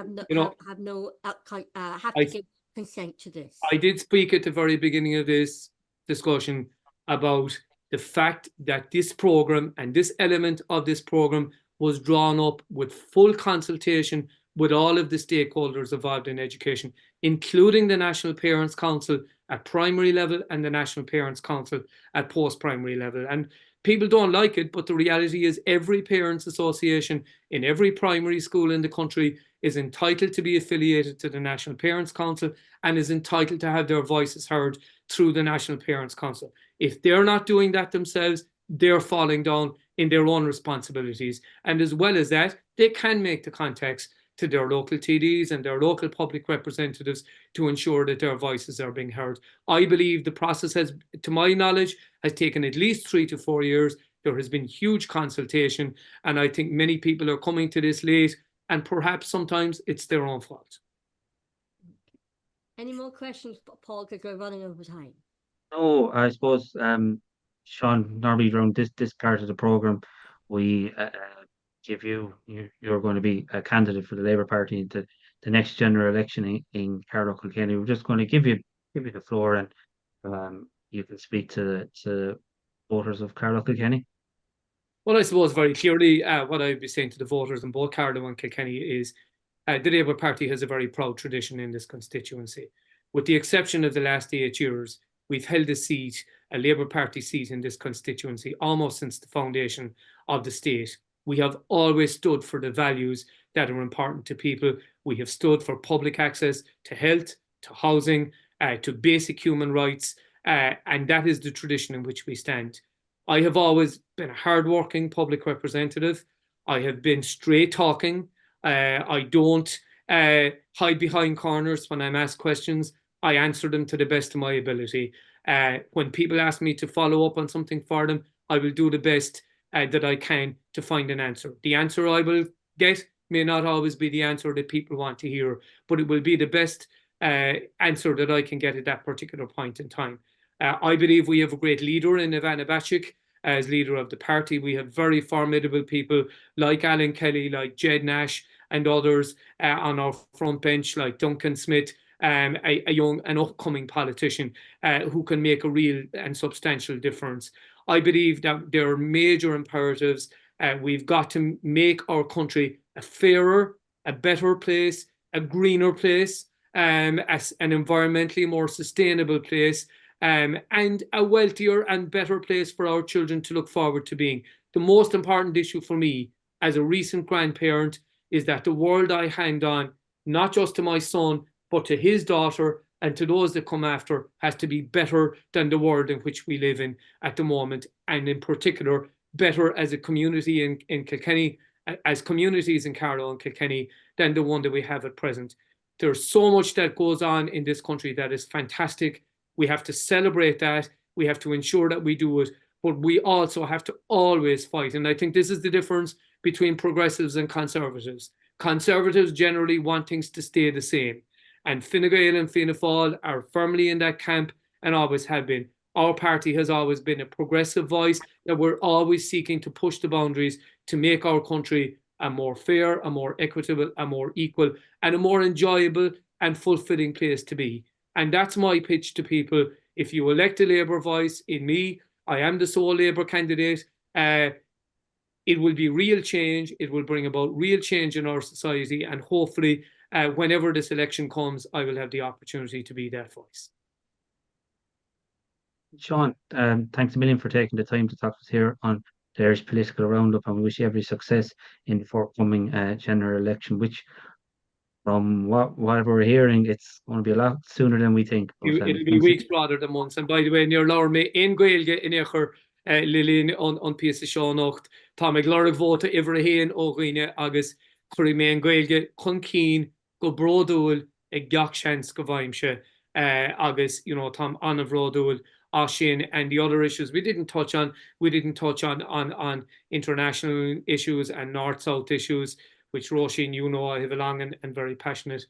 have to give consent to this. I did speak at the very beginning of this discussion about the fact that this program and this element of this program was drawn up with full consultation with all of the stakeholders involved in education, including the National Parents Council at primary level and the National Parents Council at post-primary level. And people don't like it, but the reality is every parents association in every primary school in the country is entitled to be affiliated to the National Parents Council and is entitled to have their voices heard through the National Parents Council. If they're not doing that themselves, they're falling down in their own responsibilities. And as well as that, they can make the contacts to their local TDs and their local public representatives to ensure that their voices are being heard. I believe the process has, to my knowledge, has taken at least 3 to 4 years. There has been huge consultation, and I think many people are coming to this late, and perhaps sometimes it's their own fault. Any more questions, Paul, because we're running over time? No, I suppose, Seán, normally around this part of the program, we give you're going to be a candidate for the Labour Party in the next general election in Carlow, Kilkenny. We're just going to give you the floor, and you can speak to the voters of Carlow, Kilkenny. Well, I suppose very clearly what I'd be saying to the voters in both Carlow and Kilkenny is the Labour Party has a very proud tradition in this constituency. With the exception of the last 8 years, we've held a Labour Party seat in this constituency almost since the foundation of the state. We have always stood for the values that are important to people. We have stood for public access to health, to housing, to basic human rights, and that is the tradition in which we stand. I have always been a hardworking public representative. I have been straight talking. I don't hide behind corners when I'm asked questions. I answer them to the best of my ability. When people ask me to follow up on something for them, I will do the best that I can to find an answer. The answer I will get may not always be the answer that people want to hear, but it will be the best answer that I can get at that particular point in time. I believe we have a great leader in Ivana Bacik as leader of the party. We have very formidable people like Alan Kelly, like Jed Nash, and others on our front bench, like Duncan Smith, a young and upcoming politician who can make a real and substantial difference. I believe that there are major imperatives. We've got to make our country a fairer, a better place, a greener place, as an environmentally more sustainable place, and a wealthier and better place for our children to look forward to being. The most important issue for me as a recent grandparent is that the world I hand on, not just to my son, but to his daughter and to those that come after, has to be better than the world in which we live in at the moment, and in particular, better as a community in Kilkenny, as communities in Carlow and Kilkenny, than the one that we have at present. There's so much that goes on in this country that is fantastic. We have to celebrate that. We have to ensure that we do it, but we also have to always fight. And I think this is the difference between progressives and conservatives. Conservatives generally want things to stay the same. And Fine Gael and Fianna Fáil are firmly in that camp and always have been. Our party has always been a progressive voice, that we're always seeking to push the boundaries to make our country a more fair, a more equitable, a more equal, and a more enjoyable and fulfilling place to be. And that's my pitch to people. If you elect a Labour voice in me, I am the sole Labour candidate. It will be real change. It will bring about real change in our society. And hopefully, whenever this election comes, I will have the opportunity to be that voice. Seán, thanks a million for taking the time to talk to us here on the Irish Political Roundup, and we wish you every success in the forthcoming general election, which, from what we're hearing, it's going to be a lot sooner than we think. It'll be weeks rather than months. And by the way, near Laura me in Gaelge in Echer Lillian on Pies Seán Ocht, Tá me glorg vota Ivra Hain O'Ghine agus Curry me in Gaelge Kunkeen go Brodul a Gakshans go Vaimshe agus, you know, Tom Anna Brodul Ashin and the other issues we didn't touch on. We didn't touch on international issues and north-south issues, which Roisin, you know, I have a long and very passionate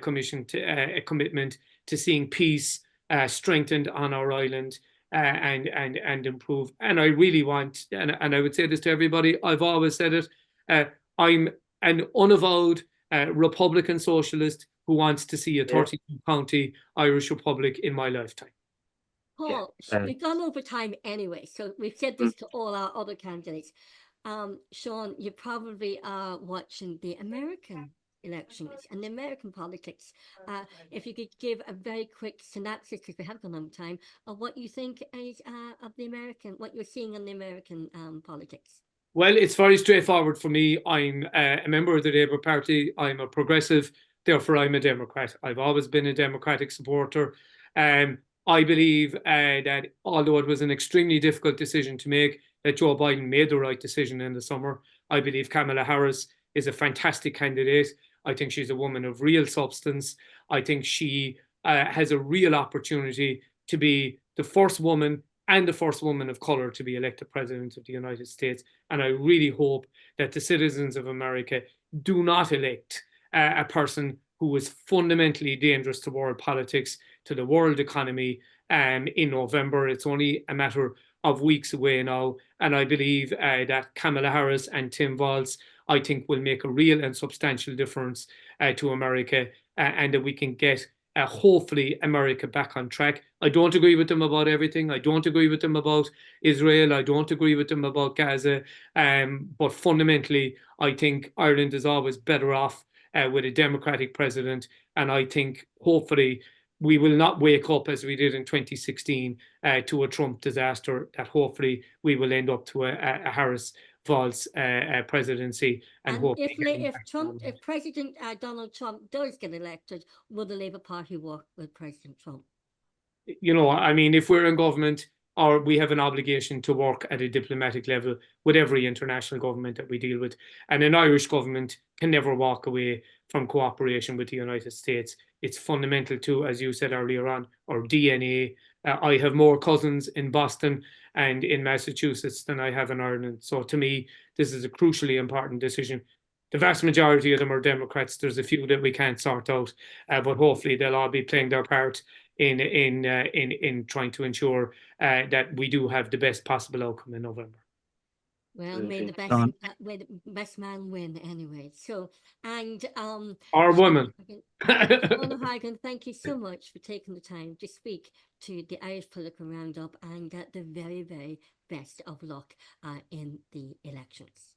commitment to seeing peace strengthened on our island and improve. And I really want, and I would say this to everybody, I've always said it, I'm an unavowed Republican socialist who wants to see a 32-county Irish Republic in my lifetime. Paul, we've gone over time anyway, so we've said this to all our other candidates. Seán, you probably are watching the American elections and the American politics. If you could give a very quick synopsis, because we have gone over time, of what you think is of the American, what you're seeing in the American politics. Well, it's very straightforward for me. I'm a member of the Labour Party. I'm a progressive, therefore I'm a Democrat. I've always been a Democratic supporter. I believe that although it was an extremely difficult decision to make, that Joe Biden made the right decision in the summer. I believe Kamala Harris is a fantastic candidate. I think she's a woman of real substance. I think she has a real opportunity to be the first woman and the first woman of color to be elected president of the United States. And I really hope that the citizens of America do not elect a person who is fundamentally dangerous to world politics, to the world economy in November. It's only a matter of weeks away now. And I believe that Kamala Harris and Tim Walz, I think, will make a real and substantial difference to America, and that we can get hopefully America back on track. I don't agree with them about everything. I don't agree with them about Israel. I don't agree with them about Gaza. But fundamentally, I think Ireland is always better off with a democratic president. And I think hopefully we will not wake up as we did in 2016 to a Trump disaster, that hopefully we will end up to a Harris false presidency. And if President Donald Trump does get elected, will the Labour Party work with President Trump? You know, I mean, if we're in government, or we have an obligation to work at a diplomatic level with every international government that we deal with. And an Irish government can never walk away from cooperation with the United States. It's fundamental to, as you said earlier on, our DNA. I have more cousins in Boston and in Massachusetts than I have in Ireland. So to me, this is a crucially important decision. The vast majority of them are Democrats. There's a few that we can't sort out, but hopefully they'll all be playing their part in trying to ensure that we do have the best possible outcome in November. Well, may the best man win anyway. So, and our woman. Seán hArgáin, thank you so much for taking the time to speak to the Irish Political Roundup, and the very, very best of luck in the elections.